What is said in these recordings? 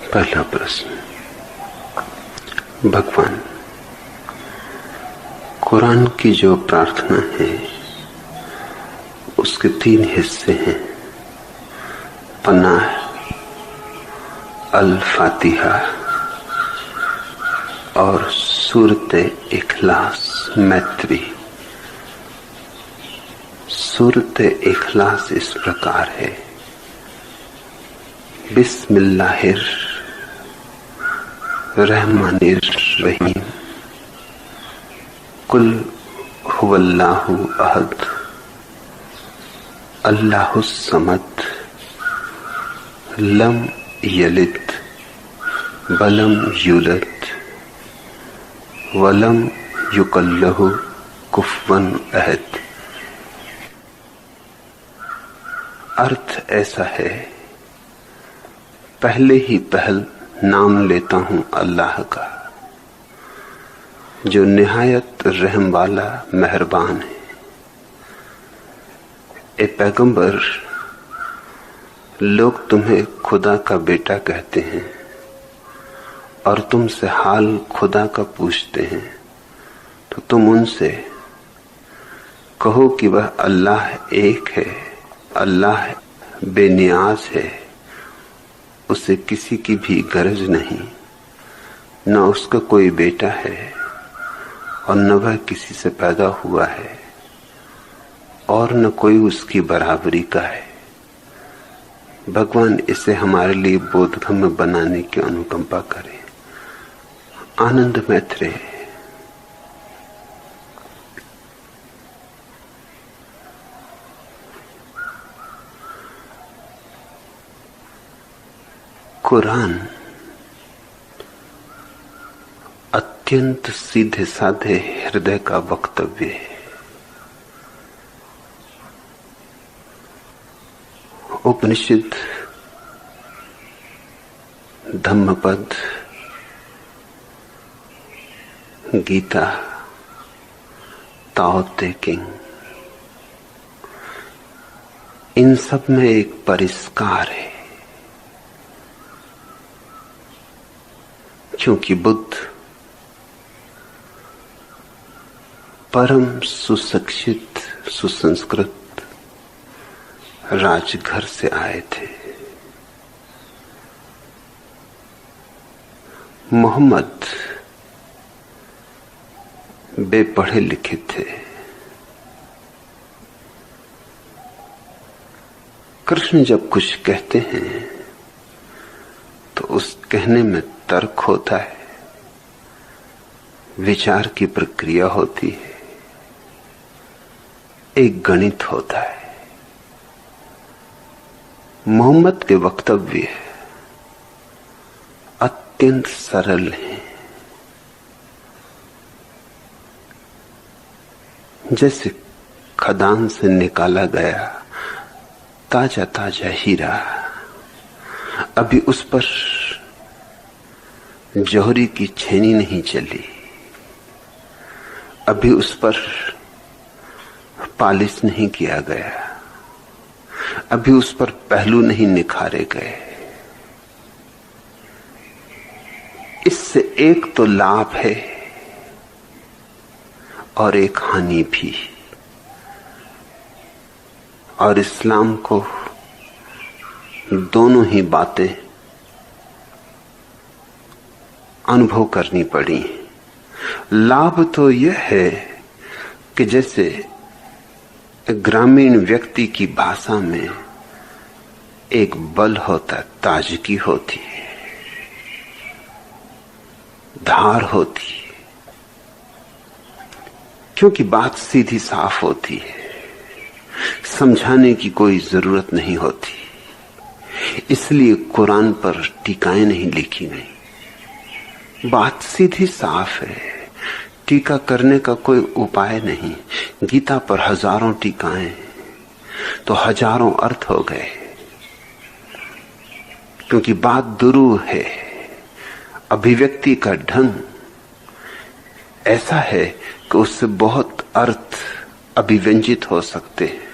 पहला प्रश्न। भगवान, कुरान की जो प्रार्थना है उसके 3 हिस्से हैं, पनाह, अल फातिहा और सूरत इखलास मैत्री। सूरत इखलास इस प्रकार है, बिस्मिल्लाहिर रहमानिर रहीम, कुल हुवल्लाहु अहद, अल्लाहुस समद, लम यलिद वलम यूलद वलम युकल्लहु कुफवन अहद। अर्थ ऐसा है, पहले ही पहल नाम लेता हूं अल्लाह का, जो निहायत रहम वाला मेहरबान है। ए पैगंबर, लोग तुम्हें खुदा का बेटा कहते हैं और तुमसे हाल खुदा का पूछते हैं, तो तुम उनसे कहो कि वह अल्लाह एक है, अल्लाह बेनियाज है, उसे किसी की भी गरज नहीं, न उसका कोई बेटा है और न वह किसी से पैदा हुआ है और न कोई उसकी बराबरी का है। भगवान इसे हमारे लिए बोधगम्य बनाने की अनुकंपा करें। आनंद मैत्रेय। कुरान अत्यंत सीधे साधे हृदय का वक्तव्य है। उपनिषद, धम्मपद, गीता, ताओ ते किंग, इन सब में एक परिष्कार है, क्योंकि बुद्ध परम सुशिक्षित सुसंस्कृत राजघर से आए थे। मोहम्मद बेपढ़े लिखे थे। कृष्ण जब कुछ कहते हैं तो उस कहने में तर्क होता है, विचार की प्रक्रिया होती है, एक गणित होता है। मोहम्मद के वक्तव्य अत्यंत सरल हैं, जैसे खदान से निकाला गया ताजा ताजा हीरा। अभी उस पर जौहरी की छेनी नहीं चली, अभी उस पर पालिश नहीं किया गया, अभी उस पर पहलू नहीं निखारे गए। इससे एक तो लाभ है और एक हानि भी, और इस्लाम को दोनों ही बातें अनुभव करनी पड़ी। लाभ तो यह है कि जैसे ग्रामीण व्यक्ति की भाषा में एक बल होता, ताजगी होती है, धार होती है, क्योंकि बात सीधी साफ होती है, समझाने की कोई जरूरत नहीं होती। इसलिए कुरान पर टीकाएं नहीं लिखी गई। बात सीधी साफ है, टीका करने का कोई उपाय नहीं। गीता पर हजारों टीकाएं तो हजारों अर्थ हो गए, क्योंकि बात दुरूह है। अभिव्यक्ति का ढंग ऐसा है कि उससे बहुत अर्थ अभिव्यंजित हो सकते हैं।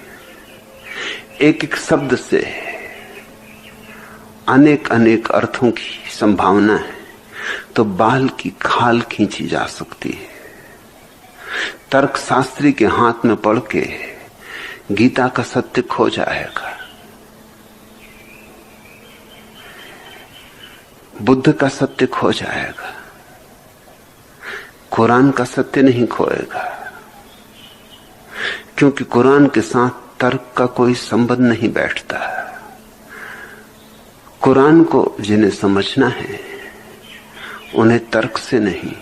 एक एक शब्द से अनेक अनेक अर्थों की संभावना है, तो बाल की खाल खींची जा सकती है। तर्कशास्त्री के हाथ में पड़ के गीता का सत्य खो जाएगा, बुद्ध का सत्य खो जाएगा, कुरान का सत्य नहीं खोएगा, क्योंकि कुरान के साथ तर्क का कोई संबंध नहीं बैठता। कुरान को जिन्हें समझना है उन्हें तर्क से नहीं,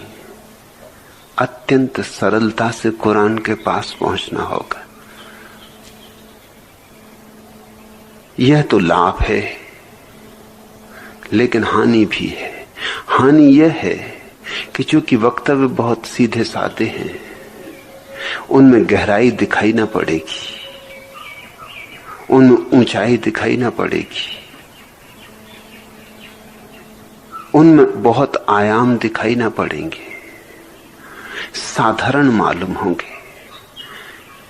अत्यंत सरलता से कुरान के पास पहुंचना होगा। यह तो लाभ है, लेकिन हानि भी है। हानि यह है कि चूंकि वक्तव्य बहुत सीधे साधे हैं, उनमें गहराई दिखाई ना पड़ेगी, उनमें ऊंचाई दिखाई ना पड़ेगी, उनमें बहुत आयाम दिखाई ना पड़ेंगे, साधारण मालूम होंगे।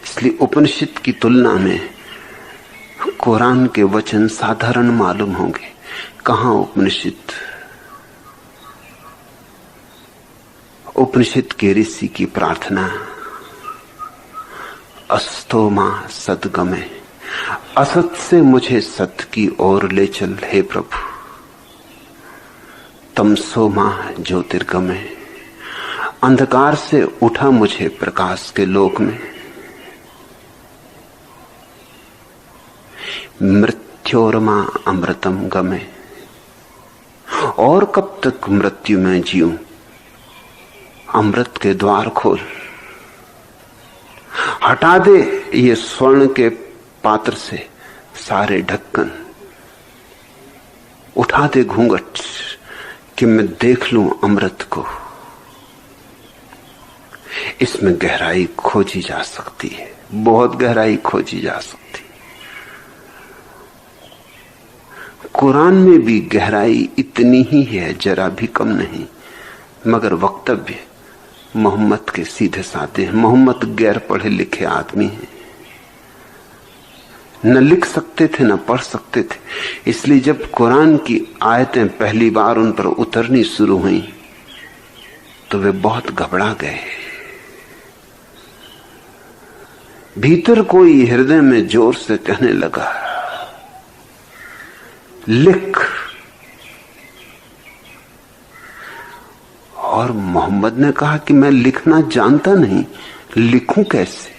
इसलिए उपनिषद की तुलना में कुरान के वचन साधारण मालूम होंगे। कहां उपनिषद? उपनिषद के ऋषि की प्रार्थना, अस्तो मां सद्गमे, असत से मुझे सत्य की ओर ले चल हे प्रभु। तमसो मां ज्योतिर्गमे, अंधकार से उठा मुझे प्रकाश के लोक में। मृत्योर्मा अमृतम गमे, और कब तक मृत्यु में जीऊं, अमृत के द्वार खोल। हटा दे ये स्वर्ण के पात्र से सारे ढक्कन, उठा दे घूंघट कि मैं देख लूं अमृत को। इसमें गहराई खोजी जा सकती है, बहुत गहराई खोजी जा सकती है। कुरान में भी गहराई इतनी ही है, जरा भी कम नहीं, मगर वक्तव्य मोहम्मद के सीधे साधे हैं। मोहम्मद गैर पढ़े लिखे आदमी हैं, न लिख सकते थे न पढ़ सकते थे। इसलिए जब कुरान की आयतें पहली बार उन पर उतरनी शुरू हुई तो वे बहुत घबरा गए। भीतर कोई हृदय में जोर से कहने लगा, लिख। और मोहम्मद ने कहा कि मैं लिखना जानता नहीं, लिखूं कैसे?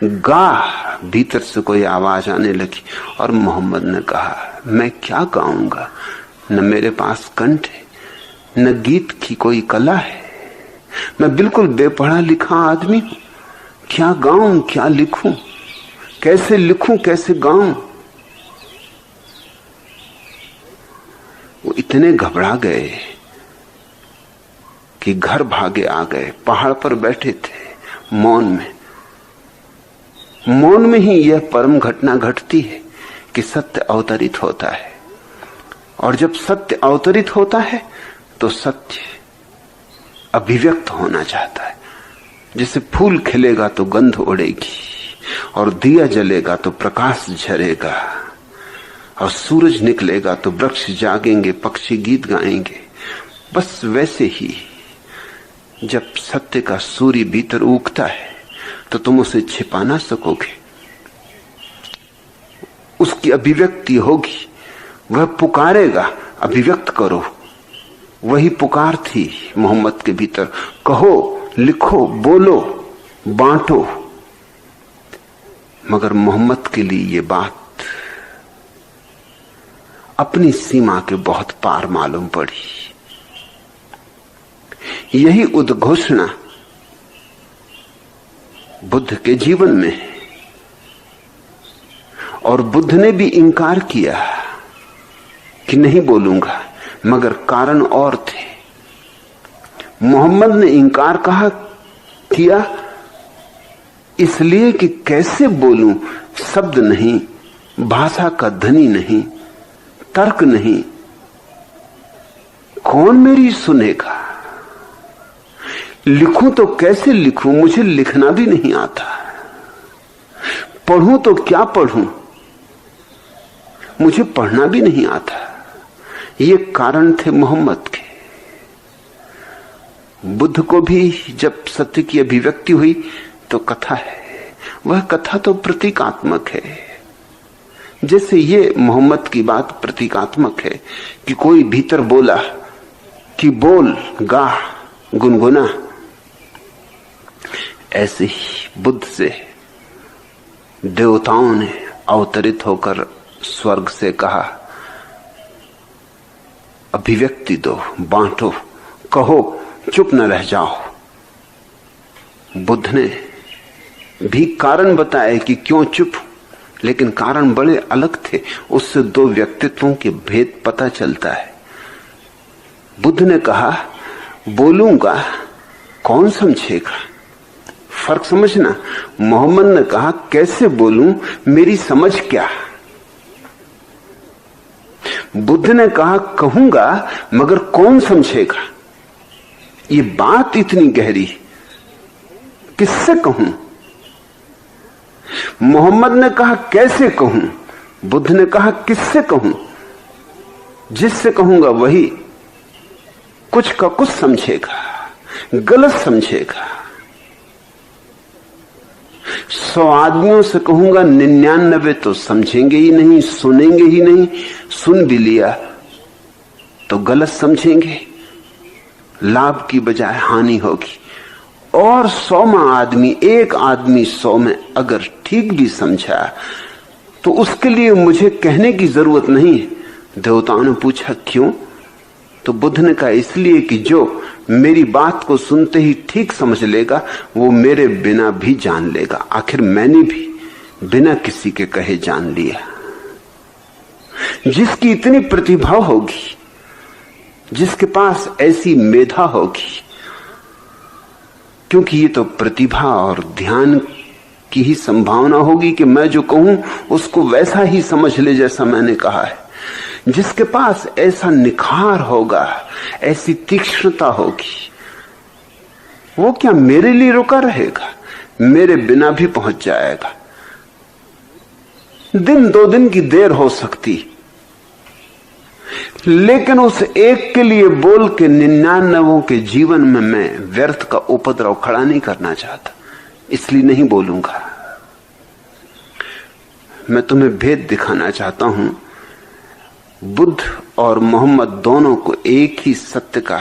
गा। भीतर से कोई आवाज आने लगी और मोहम्मद ने कहा, मैं क्या गाऊंगा? न मेरे पास कंठ है, न गीत की कोई कला है, मैं बिल्कुल बेपढ़ा लिखा आदमी हूं। क्या गाऊं, क्या लिखूं, कैसे लिखूं, कैसे गाऊं? वो इतने घबरा गए कि घर भागे आ गए। पहाड़ पर बैठे थे मौन में। मौन में ही यह परम घटना घटती है कि सत्य अवतरित होता है, और जब सत्य अवतरित होता है तो सत्य अभिव्यक्त होना चाहता है। जैसे फूल खिलेगा तो गंध उड़ेगी, और दिया जलेगा तो प्रकाश झरेगा, और सूरज निकलेगा तो वृक्ष जागेंगे, पक्षी गीत गाएंगे। बस वैसे ही जब सत्य का सूर्य भीतर उगता है तो तुम उसे छिपा ना सकोगे, उसकी अभिव्यक्ति होगी। वह पुकारेगा, अभिव्यक्त करो। वही पुकार थी मोहम्मद के भीतर। कहो, लिखो, बोलो, बांटो। मगर मोहम्मद के लिए ये बात अपनी सीमा के बहुत पार मालूम पड़ी। यही उद्घोषणा बुद्ध के जीवन में है, और बुद्ध ने भी इंकार किया कि नहीं बोलूंगा, मगर कारण और थे। मोहम्मद ने इंकार किया इसलिए कि कैसे बोलूं, शब्द नहीं, भाषा का धनी नहीं, तर्क नहीं, कौन मेरी सुनेगा? लिखूं तो कैसे लिखूं, मुझे लिखना भी नहीं आता। पढ़ूं तो क्या पढ़ूं, मुझे पढ़ना भी नहीं आता। ये कारण थे मोहम्मद के। बुद्ध को भी जब सत्य की अभिव्यक्ति हुई तो कथा है, वह कथा तो प्रतीकात्मक है। जैसे ये मोहम्मद की बात प्रतीकात्मक है कि कोई भीतर बोला कि बोल, गा, गुनगुना, ऐसे ही बुद्ध से देवताओं ने अवतरित होकर स्वर्ग से कहा, अभिव्यक्ति दो, बांटो, कहो, चुप न रह जाओ। बुद्ध ने भी कारण बताए कि क्यों चुप, लेकिन कारण बड़े अलग थे। उससे दो व्यक्तित्वों के भेद पता चलता है। बुद्ध ने कहा, बोलूंगा, कौन समझेगा? फर्क समझना। मोहम्मद ने कहा, कैसे बोलूं, मेरी समझ क्या? बुद्ध ने कहा, कहूंगा मगर कौन समझेगा? ये बात इतनी गहरी, किससे कहूं? मोहम्मद ने कहा, कैसे कहूं? बुद्ध ने कहा, किससे कहूं? जिससे कहूंगा वही कुछ का कुछ समझेगा, गलत समझेगा। 100 आदमियों से कहूंगा, 99 तो समझेंगे ही नहीं, सुनेंगे ही नहीं, सुन भी लिया तो गलत समझेंगे, लाभ की बजाय हानि होगी। और 100वां आदमी, एक आदमी 100 में अगर ठीक भी समझा तो उसके लिए मुझे कहने की जरूरत नहीं है। देवताओं ने पूछा, क्यों? तो बुद्ध ने कहा, इसलिए कि जो मेरी बात को सुनते ही ठीक समझ लेगा वो मेरे बिना भी जान लेगा। आखिर मैंने भी बिना किसी के कहे जान लिया। जिसकी इतनी प्रतिभा होगी, जिसके पास ऐसी मेधा होगी, क्योंकि ये तो प्रतिभा और ध्यान की ही संभावना होगी कि मैं जो कहूं उसको वैसा ही समझ ले जैसा मैंने कहा है। जिसके पास ऐसा निखार होगा, ऐसी तीक्ष्णता होगी, वो क्या मेरे लिए रुका रहेगा? मेरे बिना भी पहुंच जाएगा। दिन 2 दिन की देर हो सकती, लेकिन उस एक के लिए बोल के 99 के जीवन में मैं व्यर्थ का उपद्रव खड़ा नहीं करना चाहता, इसलिए नहीं बोलूंगा। मैं तुम्हें भेद दिखाना चाहता हूं। बुद्ध और मोहम्मद दोनों को एक ही सत्य का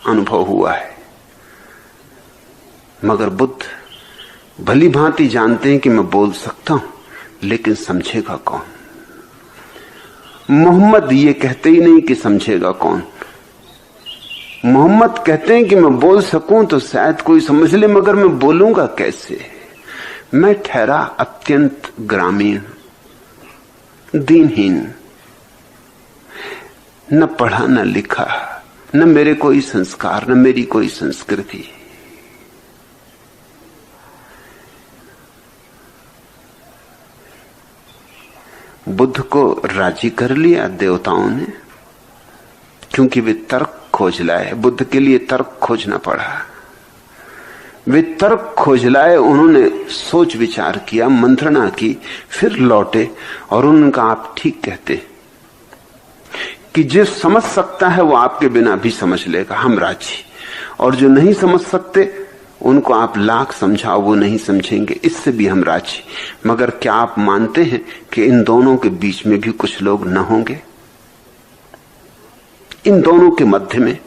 अनुभव हुआ है, मगर बुद्ध भली भांति जानते हैं कि मैं बोल सकता हूं, लेकिन समझेगा कौन? मोहम्मद ये कहते ही नहीं कि समझेगा कौन। मोहम्मद कहते हैं कि मैं बोल सकूं तो शायद कोई समझ ले, मगर मैं बोलूंगा कैसे? मैं ठहरा अत्यंत ग्रामीण, दीनहीन, न पढ़ा न लिखा, न मेरे कोई संस्कार, न मेरी कोई संस्कृति। बुद्ध को राजी कर लिया देवताओं ने, क्योंकि वे तर्क खोज लाए। बुद्ध के लिए तर्क खोजना पड़ा। वे तर्क खोज लाए, उन्होंने सोच विचार किया, मंत्रणा की, फिर लौटे और उन्होंने कहा, आप ठीक कहते कि जो समझ सकता है वो आपके बिना भी समझ लेगा, हम राजी। और जो नहीं समझ सकते उनको आप लाख समझाओ, वो नहीं समझेंगे, इससे भी हम राजी। मगर क्या आप मानते हैं कि इन दोनों के बीच में भी कुछ लोग न होंगे? इन दोनों के मध्य में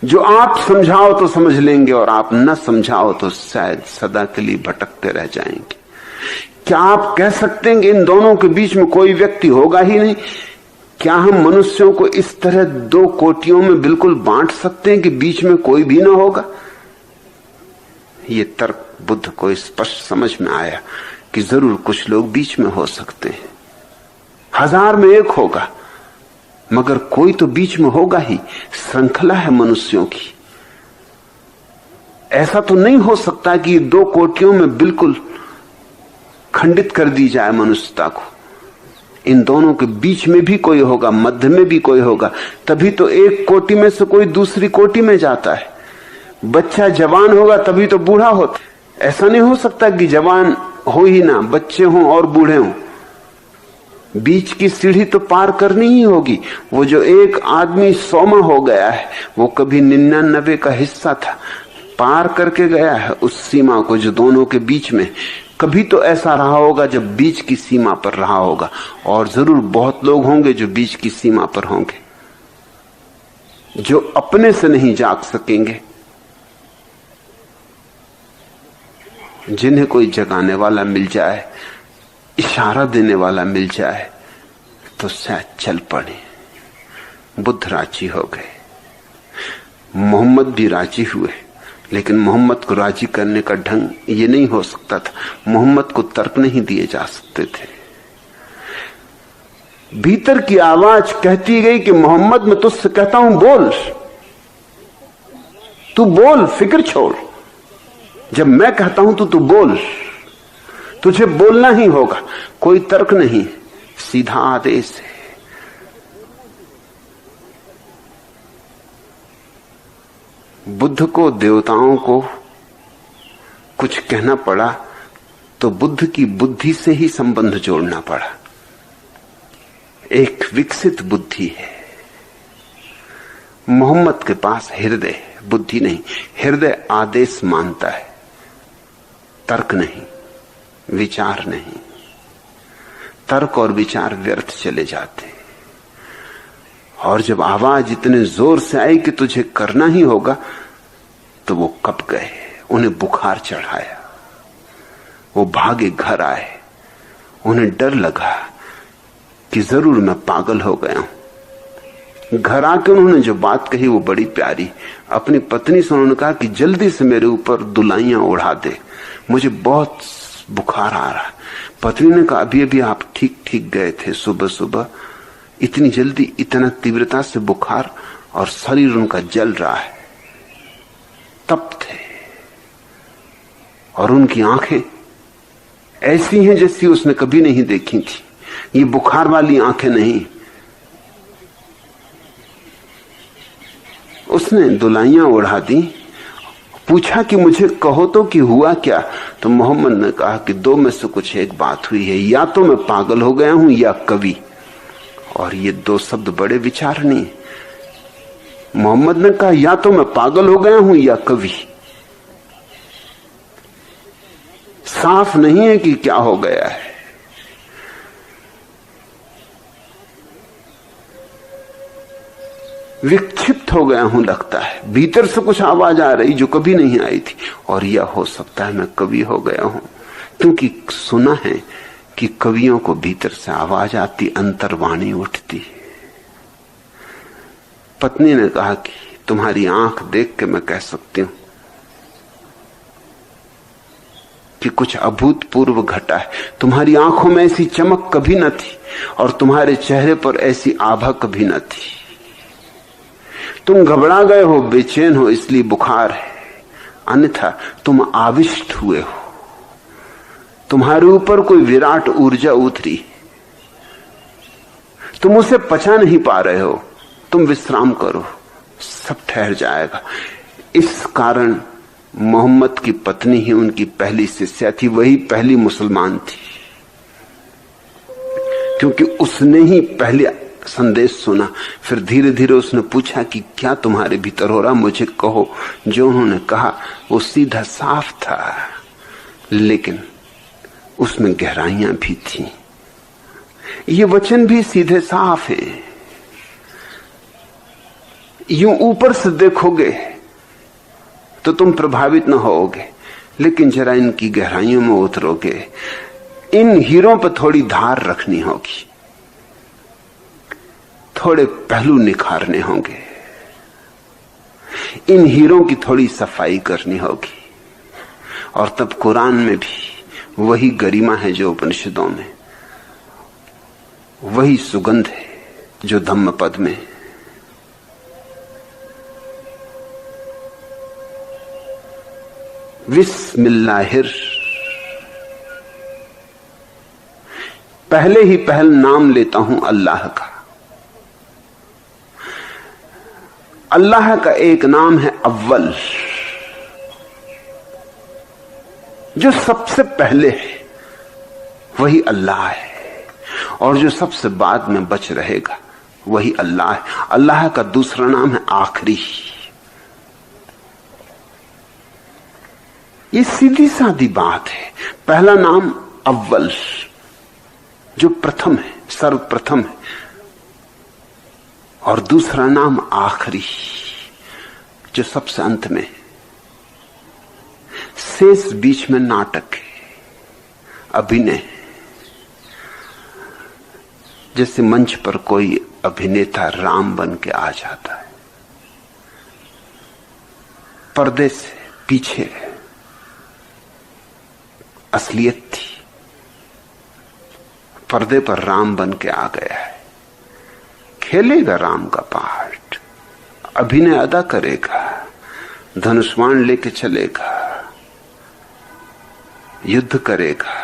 जो आप समझाओ तो समझ लेंगे और आप न समझाओ तो शायद सदा के लिए भटकते रह जाएंगे। क्या आप कह सकते हैं कि इन दोनों के बीच में कोई व्यक्ति होगा ही नहीं? क्या हम मनुष्यों को इस तरह 2 कोटियों में बिल्कुल बांट सकते हैं कि बीच में कोई भी ना होगा? ये तर्क बुद्ध को स्पष्ट समझ में आया कि जरूर कुछ लोग बीच में हो सकते हैं, 1000 में 1 होगा, मगर कोई तो बीच में होगा ही। श्रृंखला है मनुष्यों की। ऐसा तो नहीं हो सकता कि 2 कोटियों में बिल्कुल खंडित कर दी जाए मनुष्यता को। इन दोनों के बीच में भी कोई होगा, मध्य में भी कोई होगा, तभी तो एक कोटि में से कोई दूसरी कोटि में जाता है। बच्चा जवान होगा तभी तो बूढ़ा होता। ऐसा नहीं हो सकता कि जवान हो ही ना, बच्चे हों और बूढ़े हों, बीच की सीढ़ी तो पार करनी ही होगी। वो जो एक आदमी 100वां हो गया है, वो कभी 99 का हिस्सा था, पार करके गया है उस सीमा को जो दोनों के बीच में। कभी तो ऐसा रहा होगा जब बीच की सीमा पर रहा होगा, और जरूर बहुत लोग होंगे जो बीच की सीमा पर होंगे, जो अपने से नहीं जाग सकेंगे, जिन्हें कोई जगाने वाला मिल जाए, इशारा देने वाला मिल जाए तो शायद चल पड़े। बुद्ध राजी हो गए, मोहम्मद भी राजी हुए, लेकिन मोहम्मद को राजी करने का ढंग ये नहीं हो सकता था। मोहम्मद को तर्क नहीं दिए जा सकते थे। भीतर की आवाज कहती गई कि मोहम्मद मैं तुझसे कहता हूं बोल, तू बोल, फिक्र छोड़। जब मैं कहता हूं तो तू बोल, तुझे बोलना ही होगा, कोई तर्क नहीं, सीधा आदेश है। बुद्ध को देवताओं को कुछ कहना पड़ा तो बुद्ध की बुद्धि से ही संबंध जोड़ना पड़ा। एक विकसित बुद्धि है। मोहम्मद के पास हृदय, बुद्धि नहीं। हृदय आदेश मानता है, तर्क नहीं, विचार नहीं। तर्क और विचार व्यर्थ चले जाते। और जब आवाज इतने जोर से आई कि तुझे करना ही होगा, तो वो कब गए, उन्हें बुखार चढ़ाया, वो भागे घर आए। उन्हें डर लगा कि जरूर मैं पागल हो गया हूं। घर आके उन्होंने जो बात कही वो बड़ी प्यारी। अपनी पत्नी से उन्होंने कहा कि जल्दी से मेरे ऊपर दुलाइयां उड़ा दे, मुझे बहुत बुखार आ रहा है। पत्नी ने कहा अभी अभी आप ठीक ठीक गए थे सुबह सुबह, इतनी जल्दी, इतना तीव्रता से बुखार, और शरीर उनका जल रहा है, तप थे। और उनकी आंखें ऐसी हैं जैसी उसने कभी नहीं देखी थी। ये बुखार वाली आंखें नहीं। उसने दुलाइयां उड़ा दी। पूछा कि मुझे कहो तो कि हुआ क्या। तो मोहम्मद ने कहा कि दो में से कुछ एक बात हुई है, या तो मैं पागल हो गया हूं या कवि। और ये दो शब्द बड़े विचारणीय। मोहम्मद ने कहा या तो मैं पागल हो गया हूं या कवि। साफ नहीं है कि क्या हो गया है। विक्षिप्त हो गया हूं लगता है, भीतर से कुछ आवाज आ रही जो कभी नहीं आई थी। और यह हो सकता है मैं कवि हो गया हूं, क्योंकि सुना है कि कवियों को भीतर से आवाज आती, अंतर्वाणी उठती। पत्नी ने कहा कि तुम्हारी आंख देख के मैं कह सकती हूं कि कुछ अभूतपूर्व घटा है। तुम्हारी आंखों में ऐसी चमक कभी न थी, और तुम्हारे चेहरे पर ऐसी आभा कभी न थी। तुम घबरा गए हो, बेचैन हो, इसलिए बुखार है, अन्यथा तुम आविष्ट हुए हो। तुम्हारे ऊपर कोई विराट ऊर्जा उतरी, तुम उसे पचा नहीं पा रहे हो। तुम विश्राम करो, सब ठहर जाएगा। इस कारण मोहम्मद की पत्नी ही उनकी पहली शिष्या थी, वही पहली मुसलमान थी, क्योंकि उसने ही पहले संदेश सुना। फिर धीरे धीरे उसने पूछा कि क्या तुम्हारे भीतर हो रहा, मुझे कहो। जो उन्होंने कहा वो सीधा साफ था, लेकिन उसमें गहराइयां भी थी। ये वचन भी सीधे साफ है। यूं ऊपर से देखोगे तो तुम प्रभावित न होगे, लेकिन जरा इनकी गहराइयों में उतरोगे, इन हीरों पर थोड़ी धार रखनी होगी, थोड़े पहलू निखारने होंगे, इन हीरों की थोड़ी सफाई करनी होगी। और तब कुरान में भी वही गरिमा है जो उपनिषदों में, वही सुगंध है जो धम्मपद में। बिस्मिल्लाहिर, पहले ही पहल नाम लेता हूं अल्लाह का। अल्लाह का एक नाम है अव्वल, जो सबसे पहले है, वही अल्लाह है। और जो सबसे बाद में बच रहेगा वही अल्लाह है। अल्लाह का दूसरा नाम है आखिरी। ये सीधी सादी बात है। पहला नाम अव्वल, जो प्रथम है, सर्वप्रथम है, और दूसरा नाम आखिरी, जो सबसे अंत में है। शेष बीच में नाटक है, अभिनय। जैसे मंच पर कोई अभिनेता राम बन के आ जाता है, पर्दे से पीछे असलियत थी, पर्दे पर राम बन के आ गया है, खेलेगा राम का पार्ट, अभिनय अदा करेगा, धनुष्मान लेके चलेगा, युद्ध करेगा,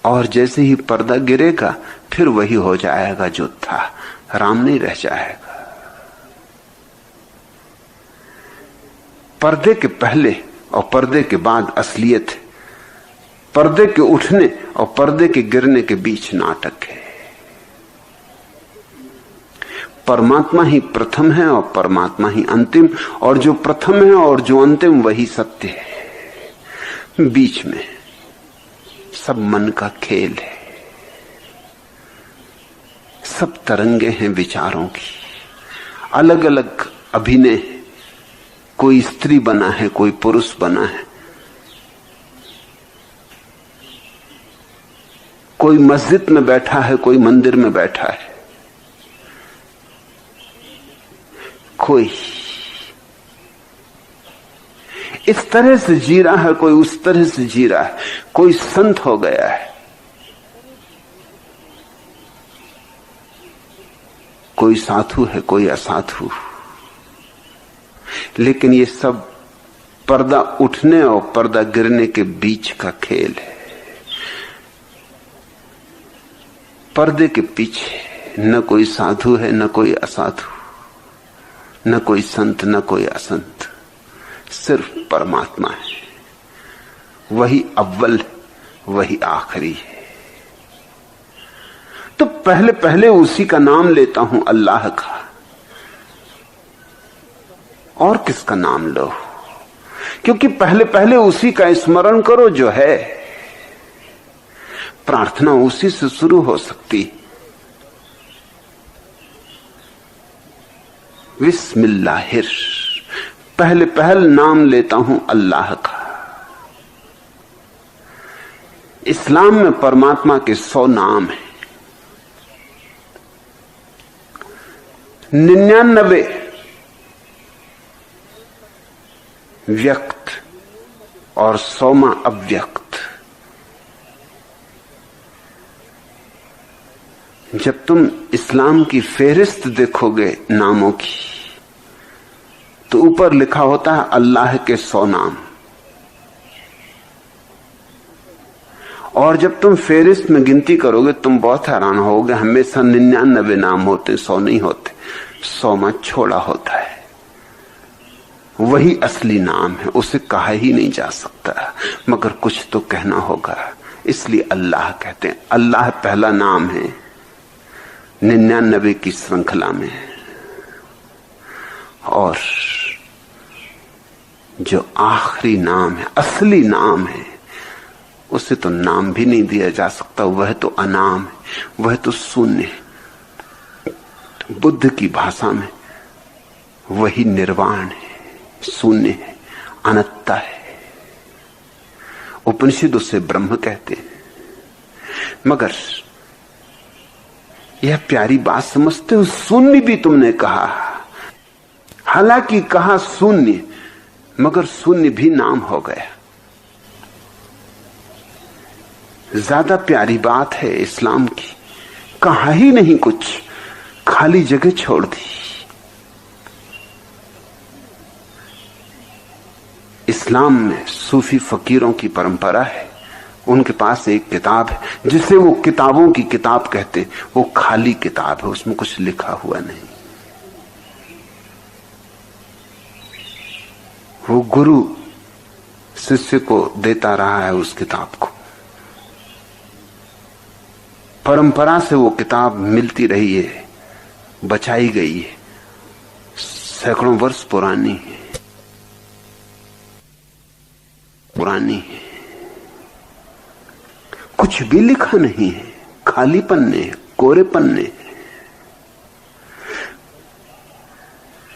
और जैसे ही पर्दा गिरेगा फिर वही हो जाएगा जो था, राम नहीं रह जाएगा। पर्दे के पहले और पर्दे के बाद असलियत है, पर्दे के उठने और पर्दे के गिरने के बीच नाटक है। परमात्मा ही प्रथम है और परमात्मा ही अंतिम, और जो प्रथम है और जो अंतिम वही सत्य है। बीच में सब मन का खेल है, सब तरंगे हैं विचारों की, अलग अलग अभिनय है। कोई स्त्री बना है, कोई पुरुष बना है, कोई मस्जिद में बैठा है, कोई मंदिर में बैठा है, कोई इस तरह से जी रहा है, कोई उस तरह से जी रहा है, कोई संत हो गया है, कोई साधु है, कोई असाधु। लेकिन ये सब पर्दा उठने और पर्दा गिरने के बीच का खेल है। पर्दे के पीछे न कोई साधु है, न कोई असाधु, न कोई संत, न कोई असंत, सिर्फ परमात्मा है। वही अव्वल, वही आखिरी है। तो पहले पहले उसी का नाम लेता हूं, अल्लाह का। और किसका नाम लो? क्योंकि पहले पहले उसी का स्मरण करो जो है। प्रार्थना उसी से शुरू हो सकती। बिस्मिल्लाहिर, पहले पहल नाम लेता हूं अल्लाह का। इस्लाम में परमात्मा के 100 नाम हैं। 99 व्यक्त और 100वां अव्यक्त। जब तुम इस्लाम की फेहरिस्त देखोगे नामों की, तो ऊपर लिखा होता है अल्लाह के 100 नाम। और जब तुम फेहरिस्त में गिनती करोगे तुम बहुत हैरान होगे, हमेशा 99 नाम होते, 100 नहीं होते। 100वां छोड़ा होता है। वही असली नाम है, उसे कहा ही नहीं जा सकता, मगर कुछ तो कहना होगा, इसलिए अल्लाह कहते हैं। अल्लाह पहला नाम है 99 की श्रृंखला में। और जो आखिरी नाम है, असली नाम है, उसे तो नाम भी नहीं दिया जा सकता। वह तो अनाम है, वह तो शून्य है। बुद्ध की भाषा में वही निर्वाण है, शून्य है, अनंतता है। उपनिषद उसे ब्रह्म कहते हैं। मगर यह प्यारी बात समझते हो, शून्य भी तुमने कहा। हालांकि कहा शून्य, मगर शून्य भी नाम हो गया। ज्यादा प्यारी बात है इस्लाम की, कहा ही नहीं कुछ, खाली जगह छोड़ दी। इस्लाम में सूफी फकीरों की परंपरा है। उनके पास एक किताब है जिसे वो किताबों की किताब कहते। वो खाली किताब है, उसमें कुछ लिखा हुआ नहीं। वो गुरु शिष्य को देता रहा है उस किताब को। परंपरा से वो किताब मिलती रही है, बचाई गई है, सैकड़ों वर्ष पुरानी है, कुछ भी लिखा नहीं है, खाली पन्ने, कोरे पन्ने।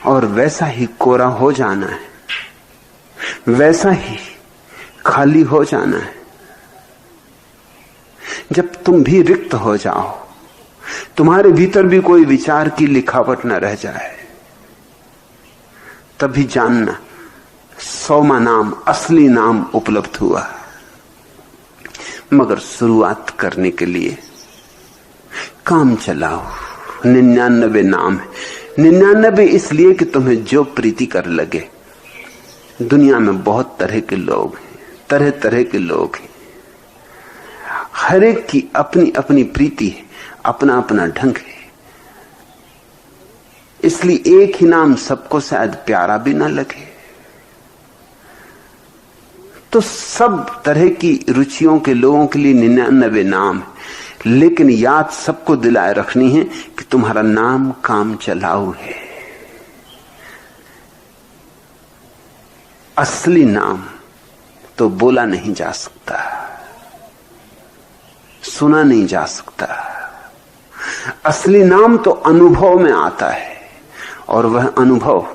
और वैसा ही कोरा हो जाना है, वैसा ही खाली हो जाना है। जब तुम भी रिक्त हो जाओ, तुम्हारे भीतर भी कोई विचार की लिखावट न रह जाए, तभी जानना 100वां नाम, असली नाम उपलब्ध हुआ। मगर शुरुआत करने के लिए काम चलाओ। 99 नाम है। 99 इसलिए कि तुम्हें जो प्रीति कर लगे। दुनिया में बहुत तरह के लोग हैं, तरह तरह के लोग हैं, हर एक की अपनी अपनी प्रीति है, अपना अपना ढंग है। इसलिए एक ही नाम सबको शायद प्यारा भी ना लगे। तो सब तरह की रुचियों के लोगों के लिए 99 नाम है, लेकिन याद सबको दिलाए रखनी है कि तुम्हारा नाम काम चलाऊ है। असली नाम तो बोला नहीं जा सकता, सुना नहीं जा सकता। असली नाम तो अनुभव में आता है, और वह अनुभव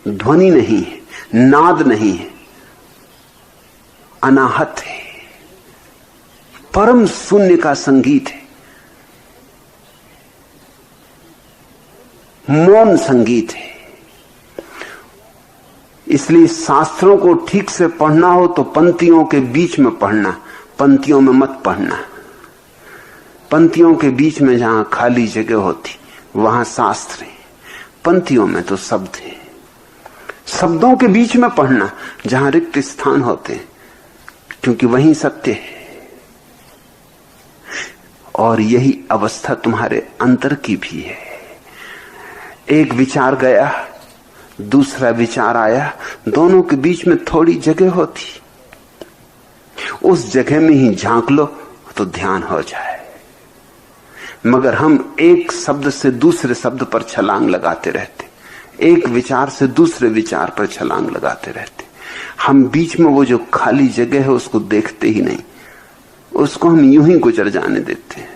ध्वनि नहीं है, नाद नहीं है, अनाहत है, परम शून्य का संगीत है, मौन संगीत है। इसलिए शास्त्रों को ठीक से पढ़ना हो तो पंक्तियों के बीच में पढ़ना, पंक्तियों में मत पढ़ना। पंक्तियों के बीच में जहां खाली जगह होती वहां शास्त्र है, पंक्तियों में तो शब्द है। शब्दों के बीच में पढ़ना जहां रिक्त स्थान होते हैं, क्योंकि वहीं सत्य है। और यही अवस्था तुम्हारे अंतर की भी है। एक विचार गया, दूसरा विचार आया, दोनों के बीच में थोड़ी जगह होती, उस जगह में ही झांक लो तो ध्यान हो जाए। मगर हम एक शब्द से दूसरे शब्द पर छलांग लगाते रहते, एक विचार से दूसरे विचार पर छलांग लगाते रहते। हम बीच में वो जो खाली जगह है उसको देखते ही नहीं, उसको हम यूं ही गुजर जाने देते हैं,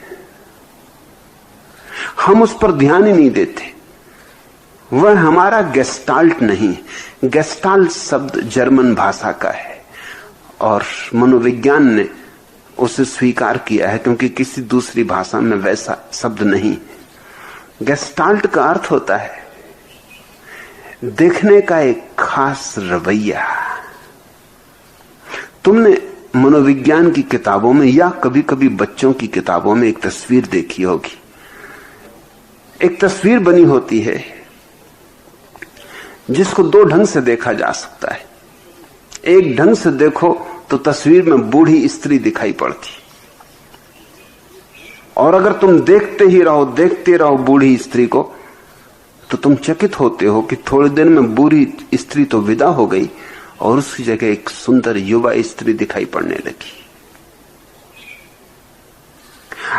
हम उस पर ध्यान ही नहीं देते। वह हमारा गेस्टाल्ट नहीं। गेस्टाल्ट शब्द जर्मन भाषा का है और मनोविज्ञान ने उसे स्वीकार किया है, क्योंकि किसी दूसरी भाषा में वैसा शब्द नहीं। गेस्टाल्ट का अर्थ होता है देखने का एक खास रवैया। तुमने मनोविज्ञान की किताबों में या कभी कभी बच्चों की किताबों में एक तस्वीर देखी होगी। एक तस्वीर बनी होती है जिसको दो ढंग से देखा जा सकता है। एक ढंग से देखो तो तस्वीर में बूढ़ी स्त्री दिखाई पड़ती, और अगर तुम देखते रहो बूढ़ी स्त्री को, तो तुम चकित होते हो कि थोड़ी देर में बूढ़ी स्त्री तो विदा हो गई और उसकी जगह एक सुंदर युवा स्त्री दिखाई पड़ने लगी।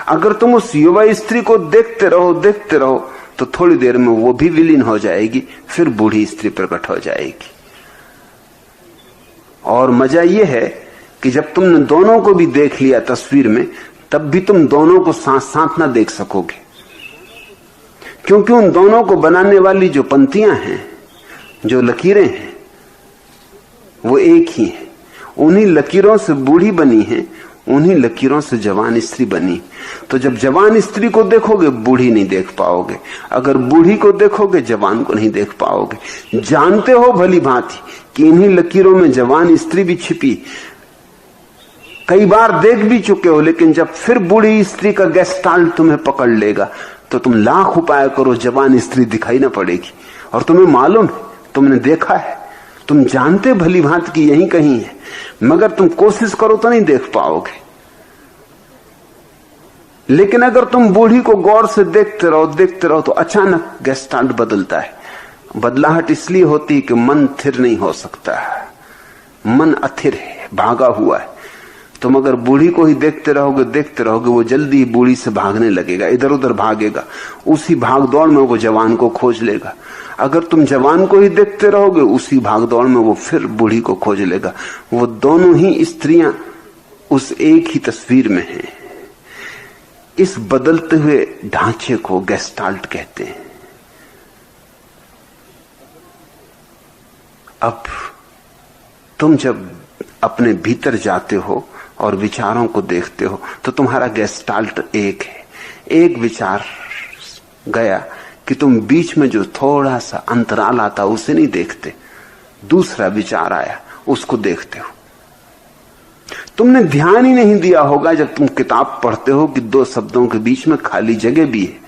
अगर तुम उस युवा स्त्री को देखते रहो तो थोड़ी देर में वो भी विलीन हो जाएगी, फिर बूढ़ी स्त्री प्रकट हो जाएगी। और मजा यह है कि जब तुमने दोनों को भी देख लिया तस्वीर में, तब भी तुम दोनों को साथ साथ ना देख सकोगे, क्योंकि उन दोनों को बनाने वाली जो पंक्तियां हैं, जो लकीरें हैं, वो एक ही है। उन्हीं लकीरों से बूढ़ी बनी है, उन्हीं लकीरों से जवान स्त्री बनी। तो जब जवान स्त्री को देखोगे बूढ़ी नहीं देख पाओगे, अगर बूढ़ी को देखोगे जवान को नहीं देख पाओगे। जानते हो भली भांति कि इन्हीं लकीरों में जवान स्त्री भी छिपी, कई बार देख भी चुके हो, लेकिन जब फिर बूढ़ी स्त्री का गेस्टाल्ट तुम्हें पकड़ लेगा तो तुम लाख उपाय करो, जवान स्त्री दिखाई ना पड़ेगी। और तुम्हें मालूम है, तुमने देखा है, तुम जानते भली भांति कि यहीं कहीं है, मगर तुम कोशिश करो तो नहीं देख पाओगे। लेकिन अगर तुम बूढ़ी को गौर से देखते रहो तो अचानक गेस्टाल्ट बदलता है। बदलाहट इसलिए होती है कि मन थिर नहीं हो सकता, मन अथिर है, भागा हुआ है। तुम अगर बूढ़ी को ही देखते रहोगे, वो जल्दी ही बूढ़ी से भागने लगेगा, इधर उधर भागेगा, उसी भाग दौड़ में वो जवान को खोज लेगा। अगर तुम जवान को ही देखते रहोगे, उसी भाग दौड़ में वो फिर बूढ़ी को खोज लेगा। वो दोनों ही स्त्रियां उस एक ही तस्वीर में हैं। इस बदलते हुए ढांचे को गेस्टाल्ट कहते हैं। अब तुम जब अपने भीतर जाते हो और विचारों को देखते हो तो तुम्हारा गेस्टाल्ट एक है। एक विचार गया कि तुम बीच में जो थोड़ा सा अंतराल आता उसे नहीं देखते, दूसरा विचार आया उसको देखते हो। तुमने ध्यान ही नहीं दिया होगा जब तुम किताब पढ़ते हो कि दो शब्दों के बीच में खाली जगह भी है,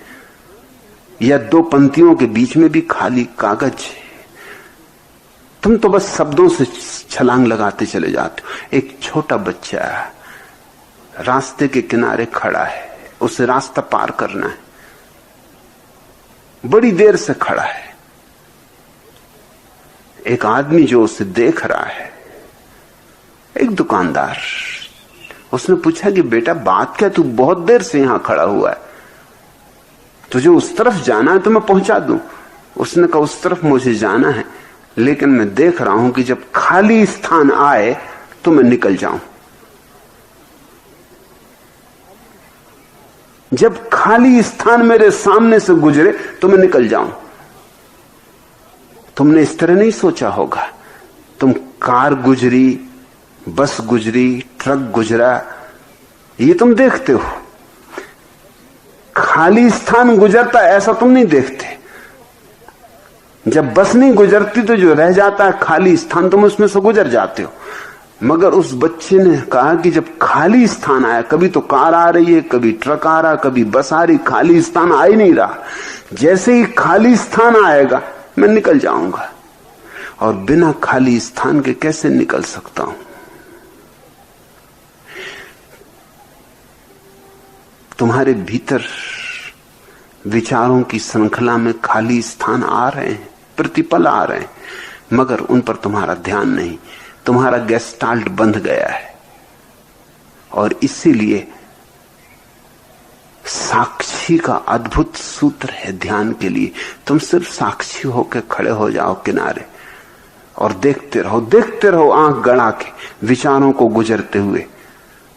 या दो पंक्तियों के बीच में भी खाली कागज है। तुम तो बस शब्दों से छलांग लगाते चले जाते हो। एक छोटा बच्चा रास्ते के किनारे खड़ा है, उसे रास्ता पार करना है, बड़ी देर से खड़ा है। एक आदमी जो उसे देख रहा है, एक दुकानदार, उसने पूछा कि बेटा बात क्या, तू बहुत देर से यहां खड़ा हुआ है, तुझे उस तरफ जाना है तो मैं पहुंचा दूं। उसने कहा उस तरफ मुझे जाना है, लेकिन मैं देख रहा हूं कि जब खाली स्थान आए तो मैं निकल जाऊं। जब खाली स्थान मेरे सामने से गुजरे तो मैं निकल जाऊं। तुमने इस तरह नहीं सोचा होगा। तुम कार गुजरी, बस गुजरी, ट्रक गुजरा, ये तुम देखते हो। खाली स्थान गुजरता ऐसा तुम नहीं देखते। जब बस नहीं गुजरती तो जो रह जाता है खाली स्थान, तुम उसमें से गुजर जाते हो। मगर उस बच्चे ने कहा कि जब खाली स्थान आया, कभी तो कार आ रही है, कभी ट्रक आ रहा, कभी बस आ रही, खाली स्थान आ ही नहीं रहा। जैसे ही खाली स्थान आएगा मैं निकल जाऊंगा। और बिना खाली स्थान के कैसे निकल सकता हूं? तुम्हारे भीतर विचारों की श्रृंखला में खाली स्थान आ रहे हैं, प्रतिपल आ रहे हैं, मगर उन पर तुम्हारा ध्यान नहीं। तुम्हारा गेस्टाल्ट बंध गया है। और इसीलिए साक्षी का अद्भुत सूत्र है ध्यान के लिए। तुम सिर्फ साक्षी होकर खड़े हो जाओ किनारे और देखते रहो आंख गड़ा के विचारों को गुजरते हुए,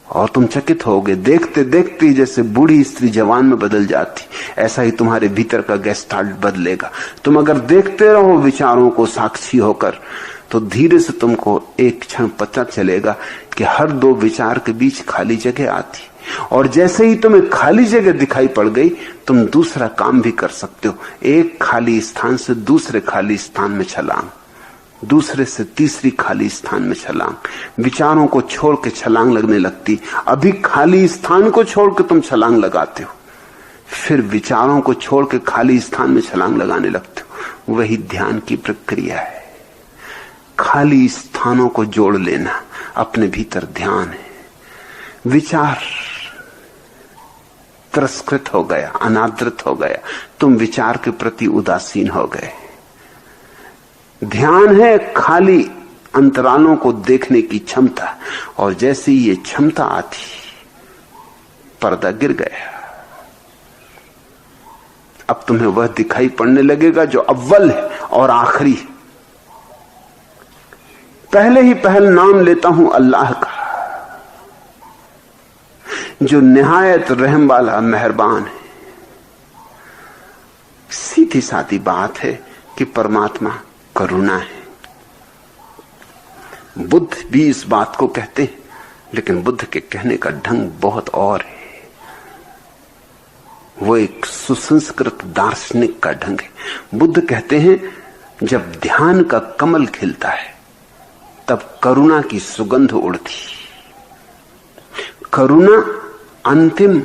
और तुम चकित होगे। देखते देखते ही जैसे बूढ़ी स्त्री जवान में बदल जाती, ऐसा ही तुम्हारे भीतर का गेस्टाल्ट बदलेगा। तुम अगर देखते रहो विचारों को साक्षी होकर, तो धीरे से तुमको एक क्षण पता चलेगा कि हर दो विचार के बीच खाली जगह आती, और जैसे ही तुम्हें खाली जगह दिखाई पड़ गई, तुम दूसरा काम भी कर सकते हो। एक खाली स्थान से दूसरे खाली स्थान में छलांग, दूसरे से तीसरी खाली स्थान में छलांग। विचारों को छोड़ के छलांग लगने लगती। अभी खाली स्थान को छोड़ के तुम छलांग लगाते हो, फिर विचारों को छोड़ के खाली स्थान में छलांग लगाने लगते हो। वही ध्यान की प्रक्रिया है। खाली स्थानों को जोड़ लेना अपने भीतर ध्यान है। विचार तिरस्कृत हो गया, अनादृत हो गया, तुम विचार के प्रति उदासीन हो गए। ध्यान है खाली अंतरालों को देखने की क्षमता, और जैसे ये क्षमता आती, पर्दा गिर गया। अब तुम्हें वह दिखाई पड़ने लगेगा जो अव्वल है और आखिरी। पहले ही पहल नाम लेता हूं अल्लाह का, जो निहायत रहम वाला मेहरबान है। सीधी सादी बात है कि परमात्मा करुणा है। बुद्ध भी इस बात को कहते हैं, लेकिन बुद्ध के कहने का ढंग बहुत और है। वो एक सुसंस्कृत दार्शनिक का ढंग है। बुद्ध कहते हैं जब ध्यान का कमल खिलता है तब करुणा की सुगंध उड़ती। करुणा अंतिम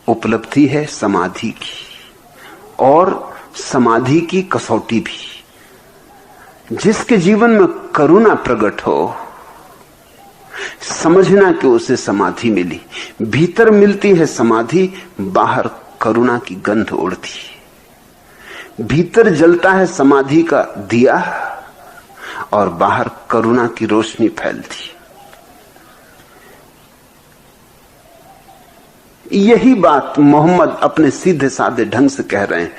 उपलब्धि है समाधि की, और समाधि की कसौटी भी। जिसके जीवन में करुणा प्रकट हो, समझना कि उसे समाधि मिली। भीतर मिलती है समाधि, बाहर करुणा की गंध उड़ती। भीतर जलता है समाधि का दिया और बाहर करुणा की रोशनी फैलती। यही बात मोहम्मद अपने सीधे साधे ढंग से कह रहे हैं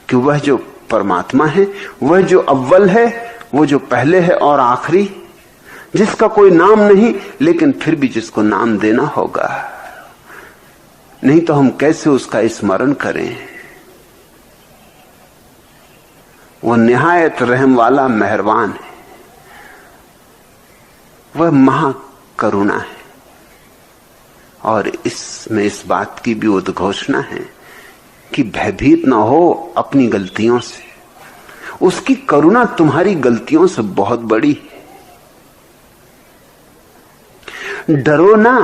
कि वह जो परमात्मा है, वह जो अव्वल है, वो जो पहले है और आखिरी, जिसका कोई नाम नहीं लेकिन फिर भी जिसको नाम देना होगा, नहीं तो हम कैसे उसका स्मरण करें। वो निहायत रहम वाला मेहरबान है, वह महाकरुणा है। और इसमें इस बात की भी उद्घोषणा है कि भयभीत ना हो अपनी गलतियों से। उसकी करुणा तुम्हारी गलतियों से बहुत बड़ी है। डरो ना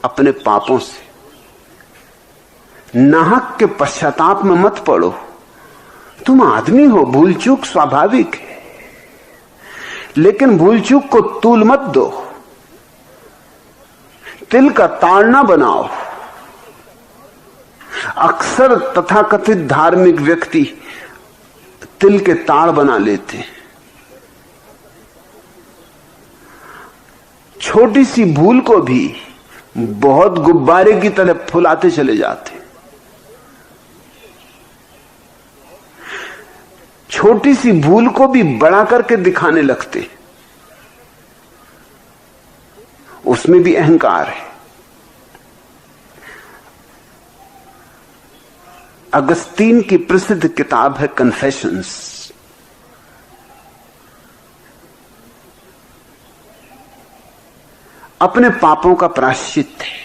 अपने पापों से, नाहक के पश्चाताप में मत पड़ो। तुम आदमी हो, भूल चूक स्वाभाविक है, लेकिन भूल चूक को तूल मत दो, तिल का ताड़ ना बनाओ। अक्सर तथाकथित धार्मिक व्यक्ति तिल के ताड़ बना लेते हैं। छोटी सी भूल को भी बहुत गुब्बारे की तरह फुलाते चले जाते। छोटी सी भूल को भी बड़ा करके दिखाने लगते, उसमें भी अहंकार है। अगस्तीन की प्रसिद्ध किताब है कन्फेशंस। अपने पापों का प्रायश्चित है।